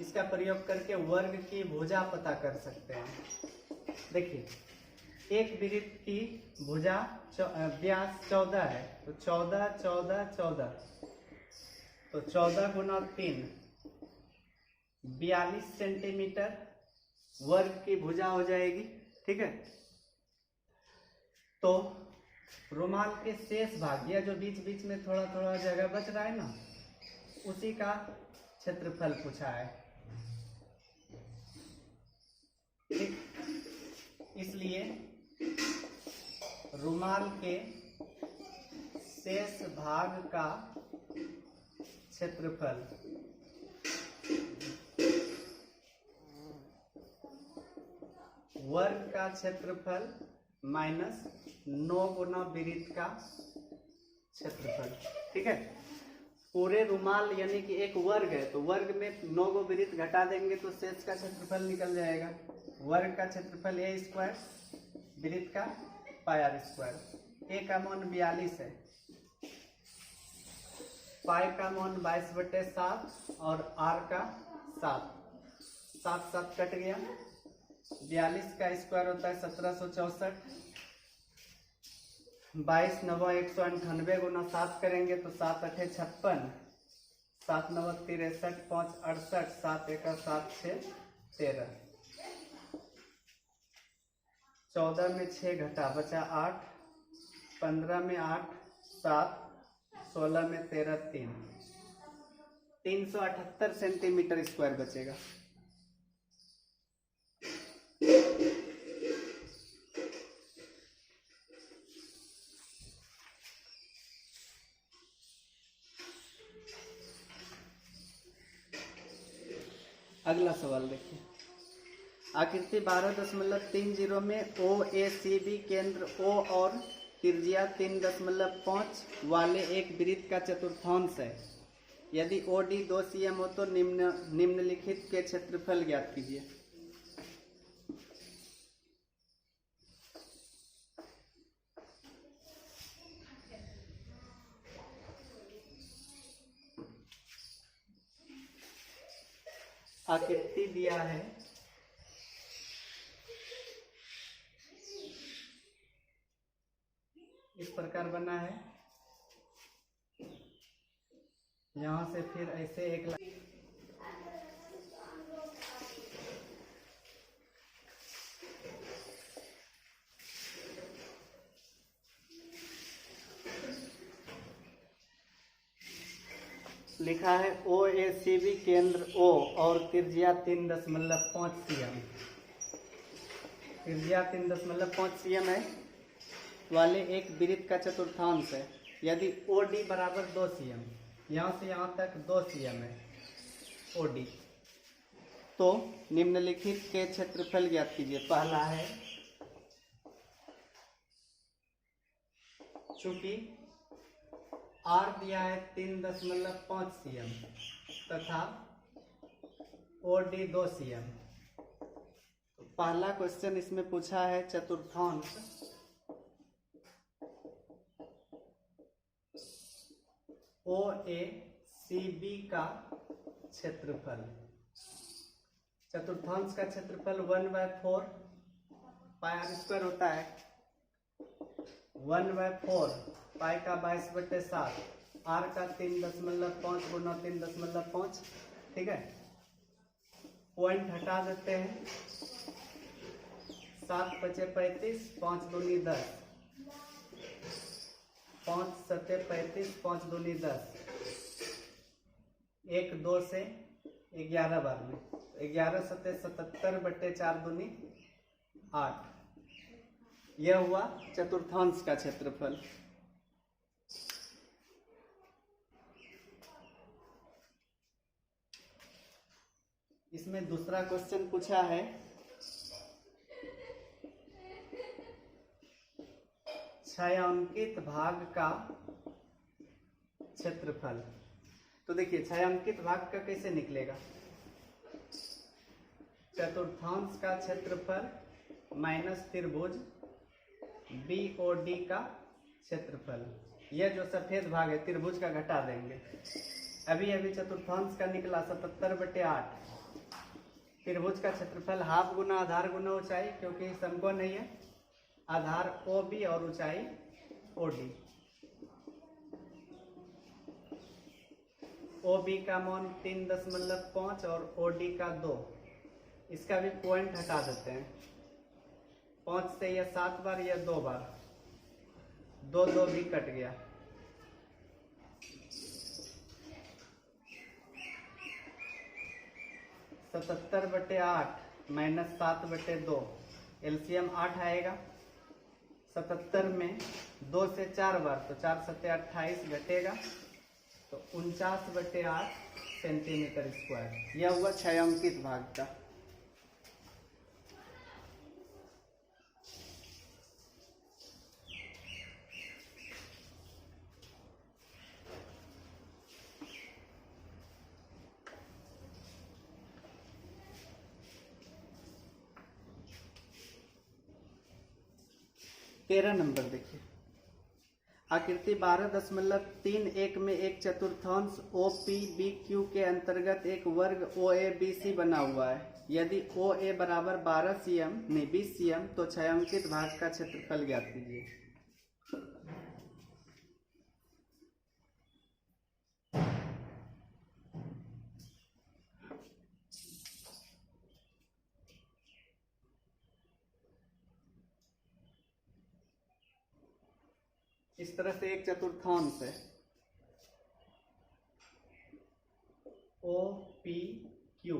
इसका प्रयोग करके वर्ग की भुजा पता कर सकते हैं। देखिए, एक वृत्त की भुजा व्यास 14 है तो 14 14 14, तो 14 गुना 3 42 सेंटीमीटर वर्ग की भुजा हो जाएगी। ठीक है, तो रुमाल के शेष भाग या जो बीच बीच में थोड़ा थोड़ा जगह बच रहा है ना, उसी का क्षेत्रफल पूछा है। ठीक, इसलिए रुमाल के शेष भाग का क्षेत्रफल वर्ग का क्षेत्रफल माइनस 9 गुना वृत्त का क्षेत्रफल। ठीक है, पूरे रुमाल यानी कि एक वर्ग है तो वर्ग में 9 गो वृत्त घटा देंगे तो शेष का क्षेत्रफल निकल जाएगा। वर्ग का क्षेत्रफल a स्क्वायर, वृत्त का पाई r स्क्वायर। a का मान 42 है, पाई का मान 22/7 और r का 7, 7 7 कट गया। 42 का स्क्वायर होता है 1764, 22 9 198 गुना 7 करेंगे तो 7 8 56, 7 9 63, 5 68, 7 1 7 6 13, 14 में 6 घटा बचा 8, 15 में 8 7, 16 में 13 3, 378 सेंटीमीटर स्क्वायर बचेगा। अगला सवाल देखिए, आकृति 12.30 में OACB केंद्र O और त्रिज्या 3.5 वाले एक वृत्त का चतुर्थांश है। यदि OD 2 cm हो तो निम्नलिखित के क्षेत्रफल ज्ञात कीजिए। आकृति दिया है, इस प्रकार बना है। यहां से फिर ऐसे एक लिखा है OACB केंद्र O और त्रिज्या 3.5 cm, त्रिज्या 3.5 cm है वाले एक वृत्त का चतुर्थांश है। यदि OD बराबर 2 cm, यहाँ से यहाँ तक 2 cm है OD, तो निम्नलिखित के क्षेत्रफल ज्ञात कीजिए। पहला है, चूंकि R दिया है 3.5 cm तथा OD 2 cm, तो पहला क्वेश्चन इसमें पूछा है चतुर्थांश OACB का क्षेत्रफल। चतुर्थांश का क्षेत्रफल 1/4 पाई r स्क्वायर होता है। 1/4 पाई का 22/7, r का 3.5 गुना 3.5। ठीक है, पॉइंट हटा देते हैं। 7 5 35, 5 दूनी 10, 5 7 35, 5 दूनी 10, 1 2 से 11 बार में, 11 सत्ते 77 बटे 4 दूनी 8। यह हुआ चतुर्थांश का क्षेत्रफल। इसमें दूसरा क्वेश्चन पूछा है छायांकित भाग का क्षेत्रफल। तो देखिए छायांकित भाग का कैसे निकलेगा, चतुर्थांश का क्षेत्रफल माइनस त्रिभुज BOD का क्षेत्रफल। यह जो सफेद भाग है त्रिभुज का घटा देंगे। अभी अभी चतुर्थांश का निकला 77 बटे 8। त्रिभुज का क्षेत्रफल हाफ गुना आधार गुना ऊंचाई, क्योंकि समकोण नहीं है, आधार OB और ऊंचाई OD। OB का मान 3.5 और OD का 2। इसका भी पॉइंट हटा देते हैं। 5 से यह 7 बार, यह 2 बार, 2 2 भी कट गया। सतहत्तर बटे 8 माइनस 7 बटे 2, एलसीएम 8 आएगा। 77 में 2 से 4 बार, तो 4 सत्ते 28 घटेगा, तो 49 बटे 8 सेंटीमीटर स्क्वायर। यह हुआ छायांकित भाग का। तेरह नंबर देखिए, आकृति 12.31 में एक चतुर्थांश OPBQ के अंतर्गत एक वर्ग OABC बना हुआ है। यदि OA बराबर 12 cm नहीं 20 cm, तो छायांकित भाग का क्षेत्रफल ज्ञात कीजिए। इस तरह से एक चतुर्थांश है OPQ,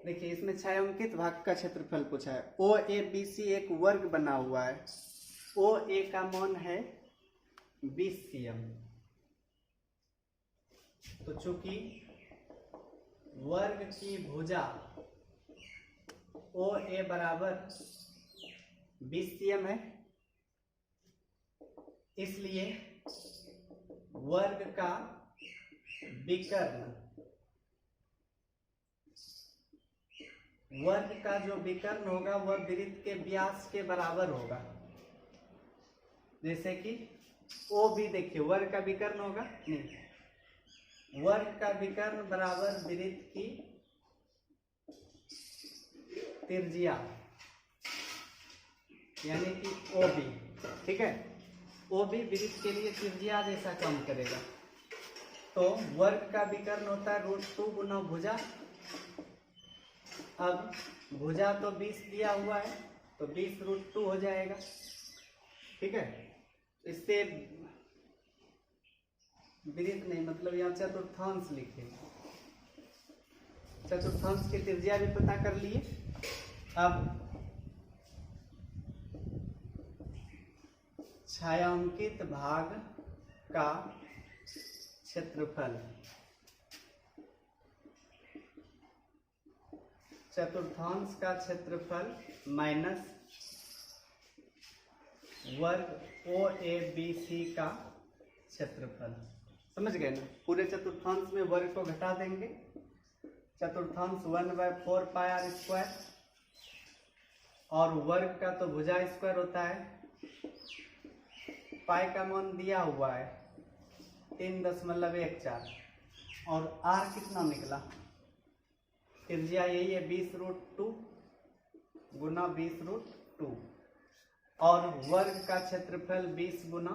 देखिए इसमें छायांकित भाग का क्षेत्रफल पूछा है। OABC एक वर्ग बना हुआ है। OA का मान है 20 cm। तो चूंकि वर्ग की भुजा OA बराबर 20 cm है, इसलिए वर्ग का विकर्ण, वर्ग का जो विकर्ण होगा वह वृत्त के व्यास के बराबर होगा। जैसे कि O भी देखिए वर्ग का विकर्ण होगा, नहीं, वर्ग का विकर्ण बराबर वृत्त की त्रिज्या, यानी कि OB। ठीक है, OB वृत्त के लिए त्रिज्या जैसा काम करेगा। तो वर्ग का विकर्ण होता है √2 गुना भुजा। अब भुजा तो 20 दिया हुआ है, तो 20 √2 हो जाएगा। ठीक है, इससे वृत्त नहीं, मतलब यहाँ चतुर्थांश लिखे, चतुर्थांश की त्रिज्या भी पता कर लिए। अब छायांकित भाग का क्षेत्रफल, चतुर्थांश का क्षेत्रफल माइनस वर्ग OABC का क्षेत्रफल। समझ गए ना, पूरे चतुर्थांश में वर्ग को घटा देंगे। चतुर्थांश 1/4 पाई r स्क्वायर, और वर्ग का तो भुजा स्क्वायर होता है। पाई का मान दिया हुआ है 3.14, और r कितना निकला, त्रिज्या यही है 20 √2 गुना 20 √2, और वर्ग का क्षेत्रफल 20 गुना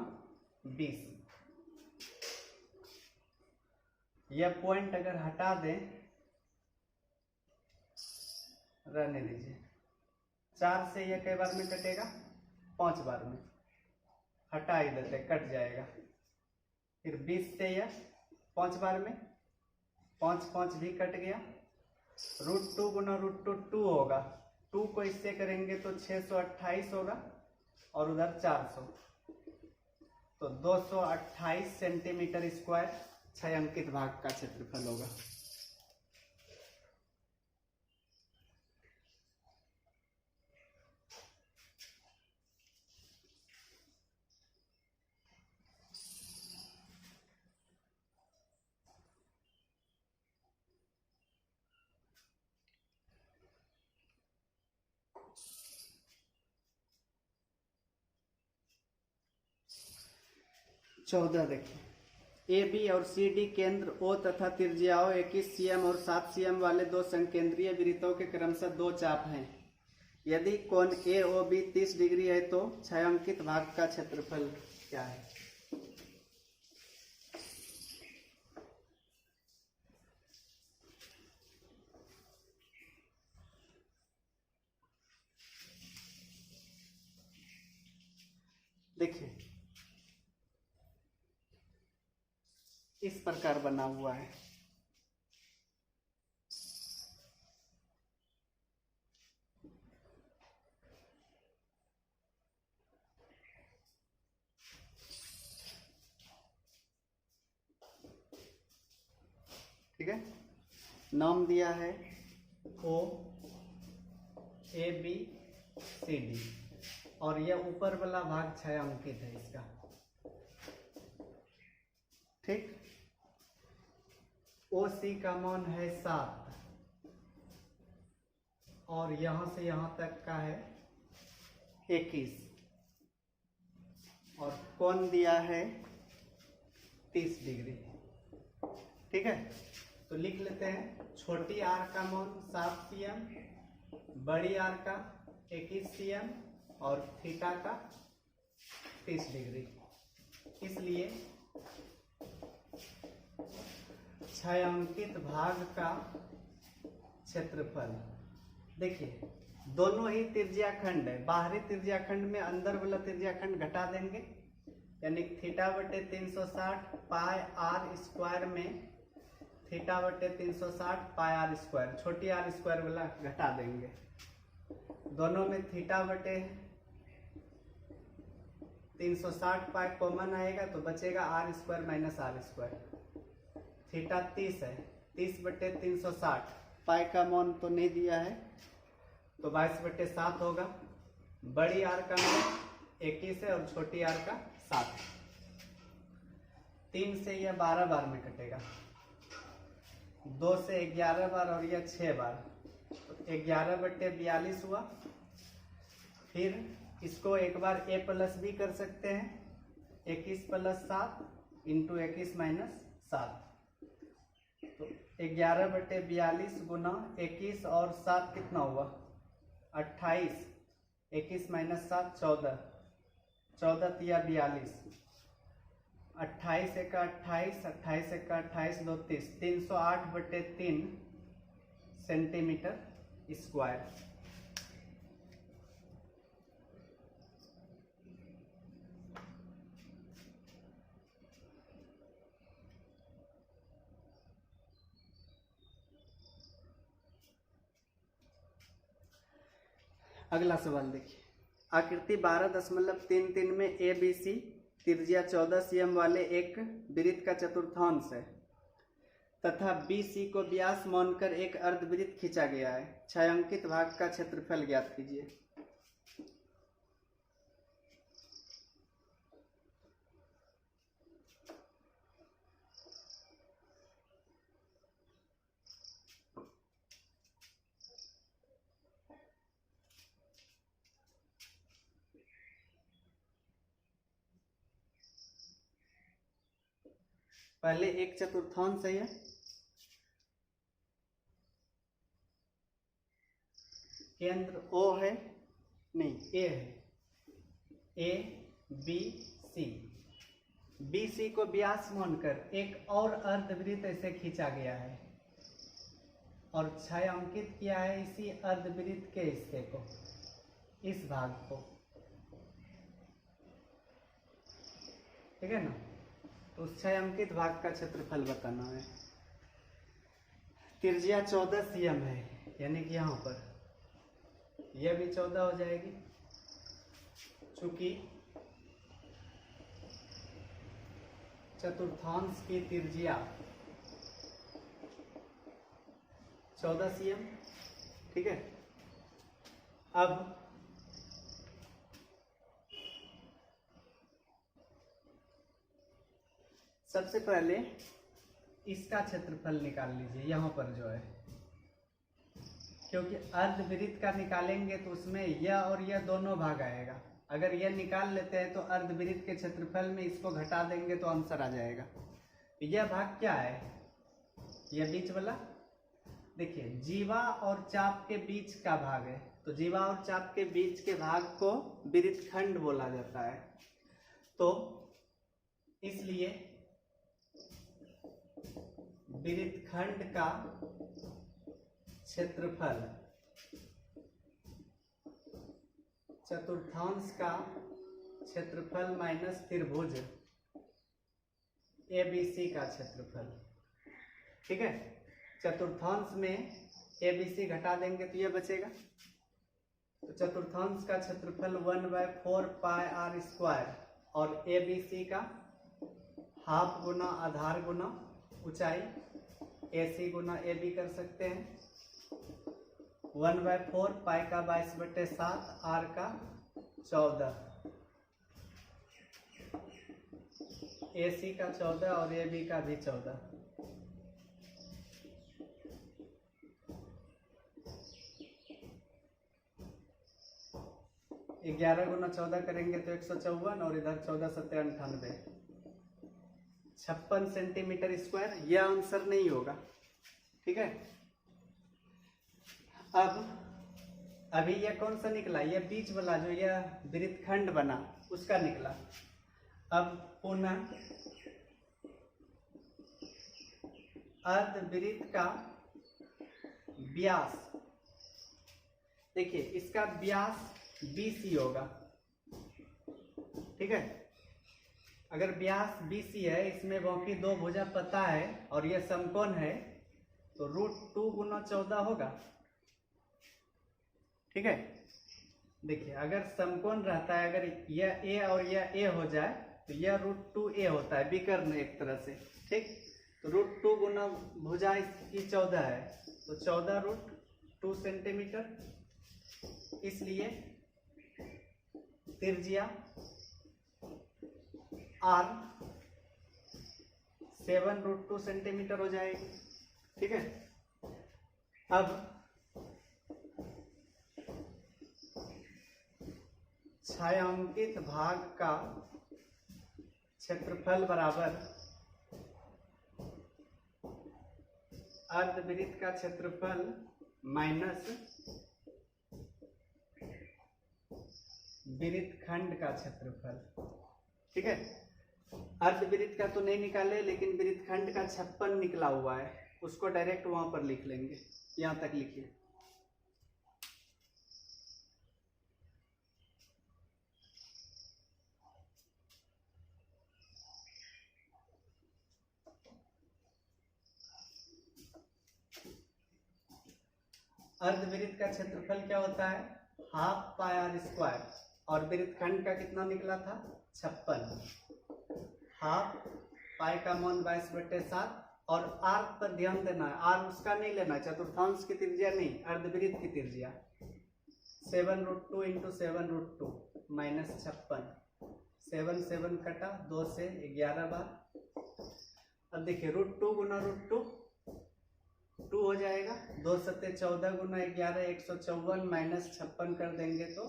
20, यह पॉइंट अगर हटा दें, रहने दीजिए, 4 से यह कई बार में कटेगा, 5 बार में, हटा ही देते, कट जाएगा। फिर 20 से यह 5 बार में, 5 5 भी कट गया। √2 गुना √2 2 होगा, 2 को इससे करेंगे तो 628 होगा और उधर 400, तो 228 सेंटीमीटर स्क्वायर छायांकित भाग का क्षेत्रफल होगा। चौदह देखिए, ए बी और सी डी केंद्र ओ तथा त्रिज्याओं 21 cm और 7 cm वाले दो संकेंद्रीय वृत्तों के क्रमशः दो चाप हैं। यदि कोण ए ओ बी 30 डिग्री है तो छायांकित भाग का क्षेत्रफल क्या है? देखिए, इस प्रकार बना हुआ है। ठीक है, नाम दिया है ओ ए बी सी डी और यह ऊपर वाला भाग छायांकित है इसका। ठीक, ओ सी का मान है 7 और यहां से यहां तक का है 21 और कोण दिया है 30 डिग्री। ठीक है, तो लिख लेते हैं, छोटी आर का मान 7 cm, बड़ी आर का 21 cm और थीटा का 30 डिग्री। इसलिए छायांकित भाग का क्षेत्रफल, देखिए दोनों ही त्रिज्याखंड है, बाहरी त्रिज्याखंड में अंदर वाला त्रिज्याखंड घटा देंगे, यानी थीटा बटे 360 पाई आर स्क्वायर में थीटा बटे 360 पाई आर स्क्वायर, छोटी आर स्क्वायर वाला घटा देंगे। दोनों में थीटा बटे 360 पाई कॉमन आएगा तो बचेगा R square minus R square. Theta 30 है, 30 बटे 360, पाई का मान तो नहीं दिया है तो 22 बटे 7 होगा। बड़ी आर का मान 21 है और छोटी आर का 7 है। 3 से यह 12 बार में कटेगा, 2 से 11 बार और यह 6 बार, तो 11 बटे 42 हुआ। फिर इसको एक बार a प्लस भी कर सकते हैं, 21 प्लस 7 इंटू 21 माइनस 7, तो 11 बटे 42 गुना 21 और 7 कितना हुआ 28, 21 माइनस 7 14, 14 तिया 42, 28 एका 28, 28 एका 28 दो 30, 308 बटे 3 सेंटीमीटर स्क्वायर। अगला सवाल देखिए, आकृति 12.33 में ए बी सी त्रिज्या 14 cm वाले एक वृत्त का चतुर्थांश है तथा बी सी को व्यास मानकर एक अर्धवृत्त खींचा गया है। छायांकित भाग का क्षेत्रफल ज्ञात कीजिए। पहले एक चतुर्थांश है, केंद्र O है, नहीं A है, A B C BC को व्यास मानकर एक और अर्धवृत्त ऐसे खींचा गया है और छायांकित किया है इसी अर्धवृत्त के हिस्से को, इस भाग को, ठीक है ना। तो उस छायांकित भाग का क्षेत्रफल बताना है। त्रिज्या 14 cm है, यानी कि यहाँ पर यह भी 14 हो जाएगी, चूंकि चतुर्थांश की त्रिज्या 14 cm, ठीक है। अब सबसे पहले इसका क्षेत्रफल निकाल लीजिए, यहाँ पर जो है, क्योंकि अर्धवृत्त का निकालेंगे तो उसमें यह और यह दोनों भाग आएगा। अगर यह निकाल लेते हैं तो अर्धवृत्त के क्षेत्रफल में इसको घटा देंगे तो आंसर आ जाएगा। यह भाग क्या है, यह बीच वाला, देखिए जीवा और चाप के बीच का भाग है, तो जीवा और चाप के बीच के भाग को वृत्तखंड बोला जाता है। तो इसलिए वृत्तखंड का क्षेत्रफल चतुर्थांश का क्षेत्रफल माइनस त्रिभुज ABC का क्षेत्रफल, ठीक है। चतुर्थांश में ABC घटा देंगे तो यह बचेगा, तो चतुर्थांश का क्षेत्रफल 1/4 पाई r स्क्वायर और ABC का हाफ गुना आधार गुना ऊंचाई AC गुना AB कर सकते हैं। 1/4 पाई का 22/7, r का 14, AC का 14 और AB का भी 14। ये 11 गुना 14 करेंगे तो 154 और इधर 14 7 98, 56 सेंटीमीटर स्क्वायर। यह आंसर नहीं होगा, ठीक है। अब अभी यह कौन सा निकला, यह बीच वाला जो यह वृत्तखंड बना उसका निकला। अब पुनः अर्धवृत्त का व्यास, देखिए इसका व्यास BC होगा, ठीक है। अगर व्यास BC है, इसमें बाकी दो भुजा पता है और यह समकोण है, तो √2 गुना 14 होगा, ठीक है। देखिए अगर समकोण रहता है, अगर यह A और यह A हो जाए तो यह √2A होता है, विकर्ण एक तरह से, ठीक। तो √2 गुना भुजा इसकी 14 है, तो 14√2 सेंटीमीटर। इसलिए त्रिज्या R 7√2 सेंटीमीटर हो जाएगी, ठीक है। अब छायांकित भाग का क्षेत्रफल बराबर अर्धवृत्त का क्षेत्रफल माइनस वृत्तखंड का क्षेत्रफल, ठीक है। अर्धवृत्त का तो नहीं निकाले, लेकिन वृत्तखंड का 56 निकला हुआ है, उसको डायरेक्ट वहां पर लिख लेंगे। यहां तक लिखिए। अर्धवृत्त का क्षेत्रफल क्या होता है, हाफ पाई r स्क्वायर, और वृत्तखंड का कितना निकला था, 56। हाफ पाई का मान 22/7, और r पर ध्यान देना है, r उसका नहीं लेना, चतुर्थांश की त्रिज्या नहीं, अर्धवृत्त की त्रिज्या। 7√2 × 7√2 माइनस 56, 7 7 कटा, 2 से 11 बार। अब देखिए √2 गुना √2 2 हो जाएगा, 2 7 14 गुना 11 154 माइनस 56 कर देंगे तो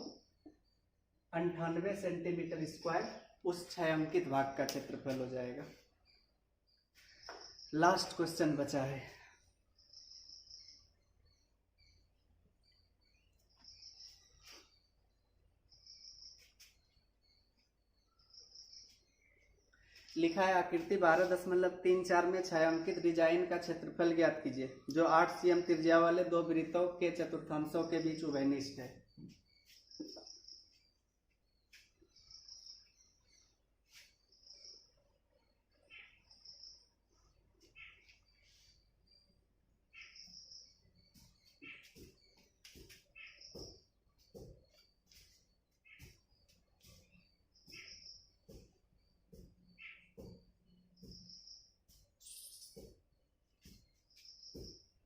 98 सेंटीमीटर स्क्वायर उस छायांकित भाग का क्षेत्रफल हो जाएगा। लास्ट क्वेश्चन बचा है। लिखा है आकृति 12.34 में छायांकित डिजाइन का क्षेत्रफल ज्ञात कीजिए जो 8 cm त्रिज्या वाले दो वृत्तों के चतुर्थांशों के बीच उभयनिष्ठ है।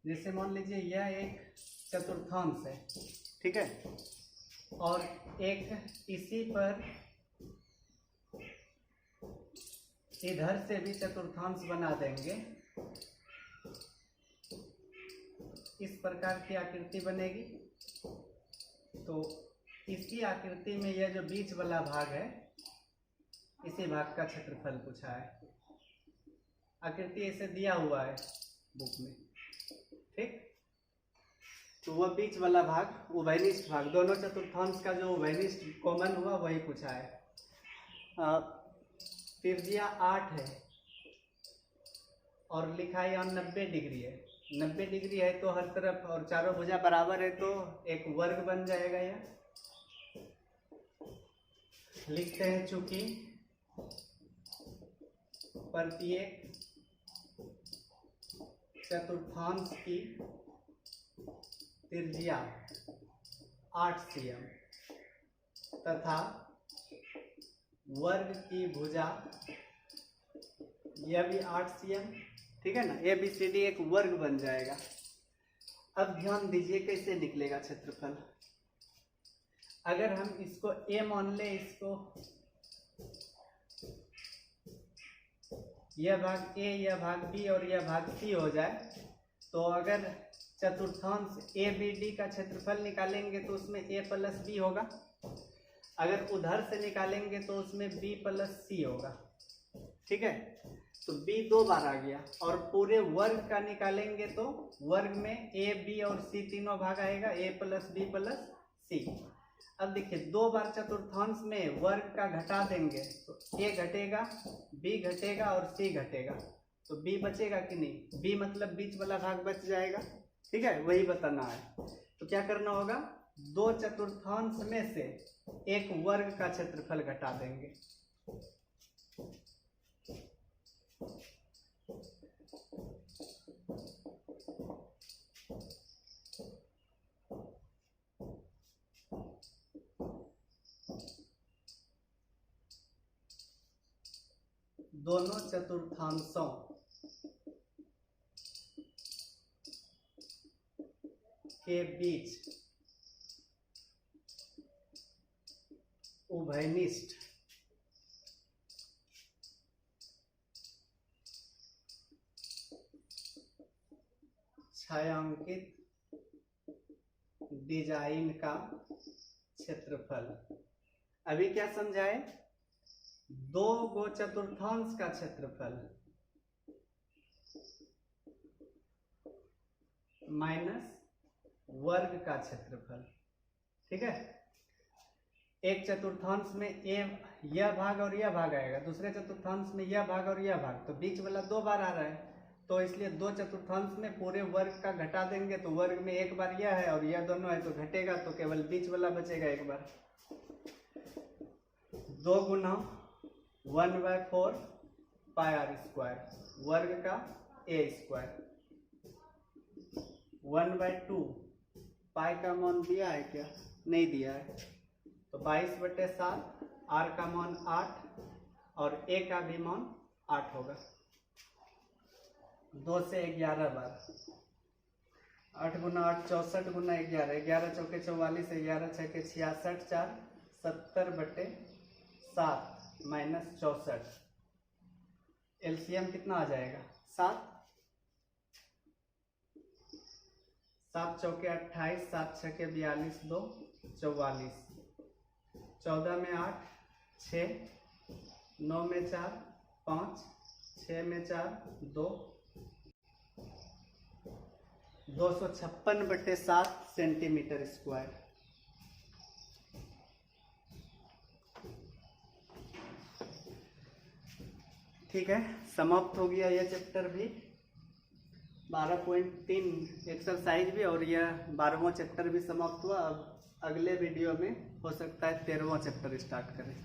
जैसे मान लीजिए यह एक चतुर्थांश है, ठीक है, और एक इसी पर इधर से भी चतुर्थांश बना देंगे, इस प्रकार की आकृति बनेगी। तो इसी आकृति में यह जो बीच वाला भाग है, इसी भाग का क्षेत्रफल पूछा है। आकृति ऐसे दिया हुआ है बुक में, ठीक। तो वह बीच वाला भाग, उभयनिष्ठ भाग, दोनों चतुर्थांश का जो उभयनिष्ठ कॉमन हुआ वही पूछा है। त्रिज्या 8 है और लिखा है यहाँ 90 डिग्री है। 90 डिग्री है तो हर तरफ और चारों भुजा बराबर है तो एक वर्ग बन जाएगा। यह लिखते हैं चूंकि प्रत्येक चतुर्थांश की त्रिज्या 8 cm तथा वर्ग की भुजा यह भी 8 cm, ठीक है ना। ABCD एक वर्ग बन जाएगा। अब ध्यान दीजिए कैसे निकलेगा क्षेत्रफल। अगर हम इसको A मान ले, इसको यह भाग A, यह भाग B और यह भाग C हो जाए, तो अगर चतुर्थांश ABD का क्षेत्रफल निकालेंगे तो उसमें A + B होगा। अगर उधर से निकालेंगे तो उसमें B + C होगा, ठीक है। तो B 2 बार आ गया और पूरे वर्ग का निकालेंगे तो वर्ग में A, B और C तीनों भाग आएगा, A + B + C। अब देखिए 2 बार चतुर्थांश में वर्ग का घटा देंगे तो A घटेगा, B घटेगा और C घटेगा, तो B बचेगा कि नहीं। B मतलब बीच वाला भाग बच जाएगा, ठीक है, वही बताना है। तो क्या करना होगा, 2 चतुर्थांश में से एक वर्ग का क्षेत्रफल घटा देंगे। दोनों चतुर्थांशों के बीच उभयनिष्ठ छायांकित डिजाइन का क्षेत्रफल। अभी क्या समझाए, 2 गो चतुर्थांश का क्षेत्रफल माइनस वर्ग का क्षेत्रफल, ठीक है। एक चतुर्थांश में यह भाग और यह भाग आएगा, दूसरे चतुर्थांश में यह भाग और यह भाग, तो बीच वाला 2 बार आ रहा है, तो इसलिए 2 चतुर्थांश में पूरे वर्ग का घटा देंगे तो वर्ग में एक बार यह है और यह दोनों है तो घटेगा, तो केवल बीच वाला बचेगा एक बार। 2 गुना 1/4 πr² वर्ग का a², 1/2 पाई का मान दिया है क्या, नहीं दिया है, तो 22/7, r का मान 8 और a का भी मान 8 होगा। 2 से 11 बार, 8 गुना 8 64 गुना 11, 11 चौके 44, 11 छके 66, 4 70/7 - 64, एलसीएम कितना आ जाएगा 7, 7 चौके 28, 7 छके 42, 2 44, 14 में 8 6, 9 में 4 5, 6 में 4 2, 256/7 cm²। ठीक है, समाप्त हो गया यह चैप्टर भी, 12.3 एक्सरसाइज भी, और यह 12वां चैप्टर भी समाप्त हुआ। अब अगले वीडियो में हो सकता है 13वां चैप्टर स्टार्ट करें।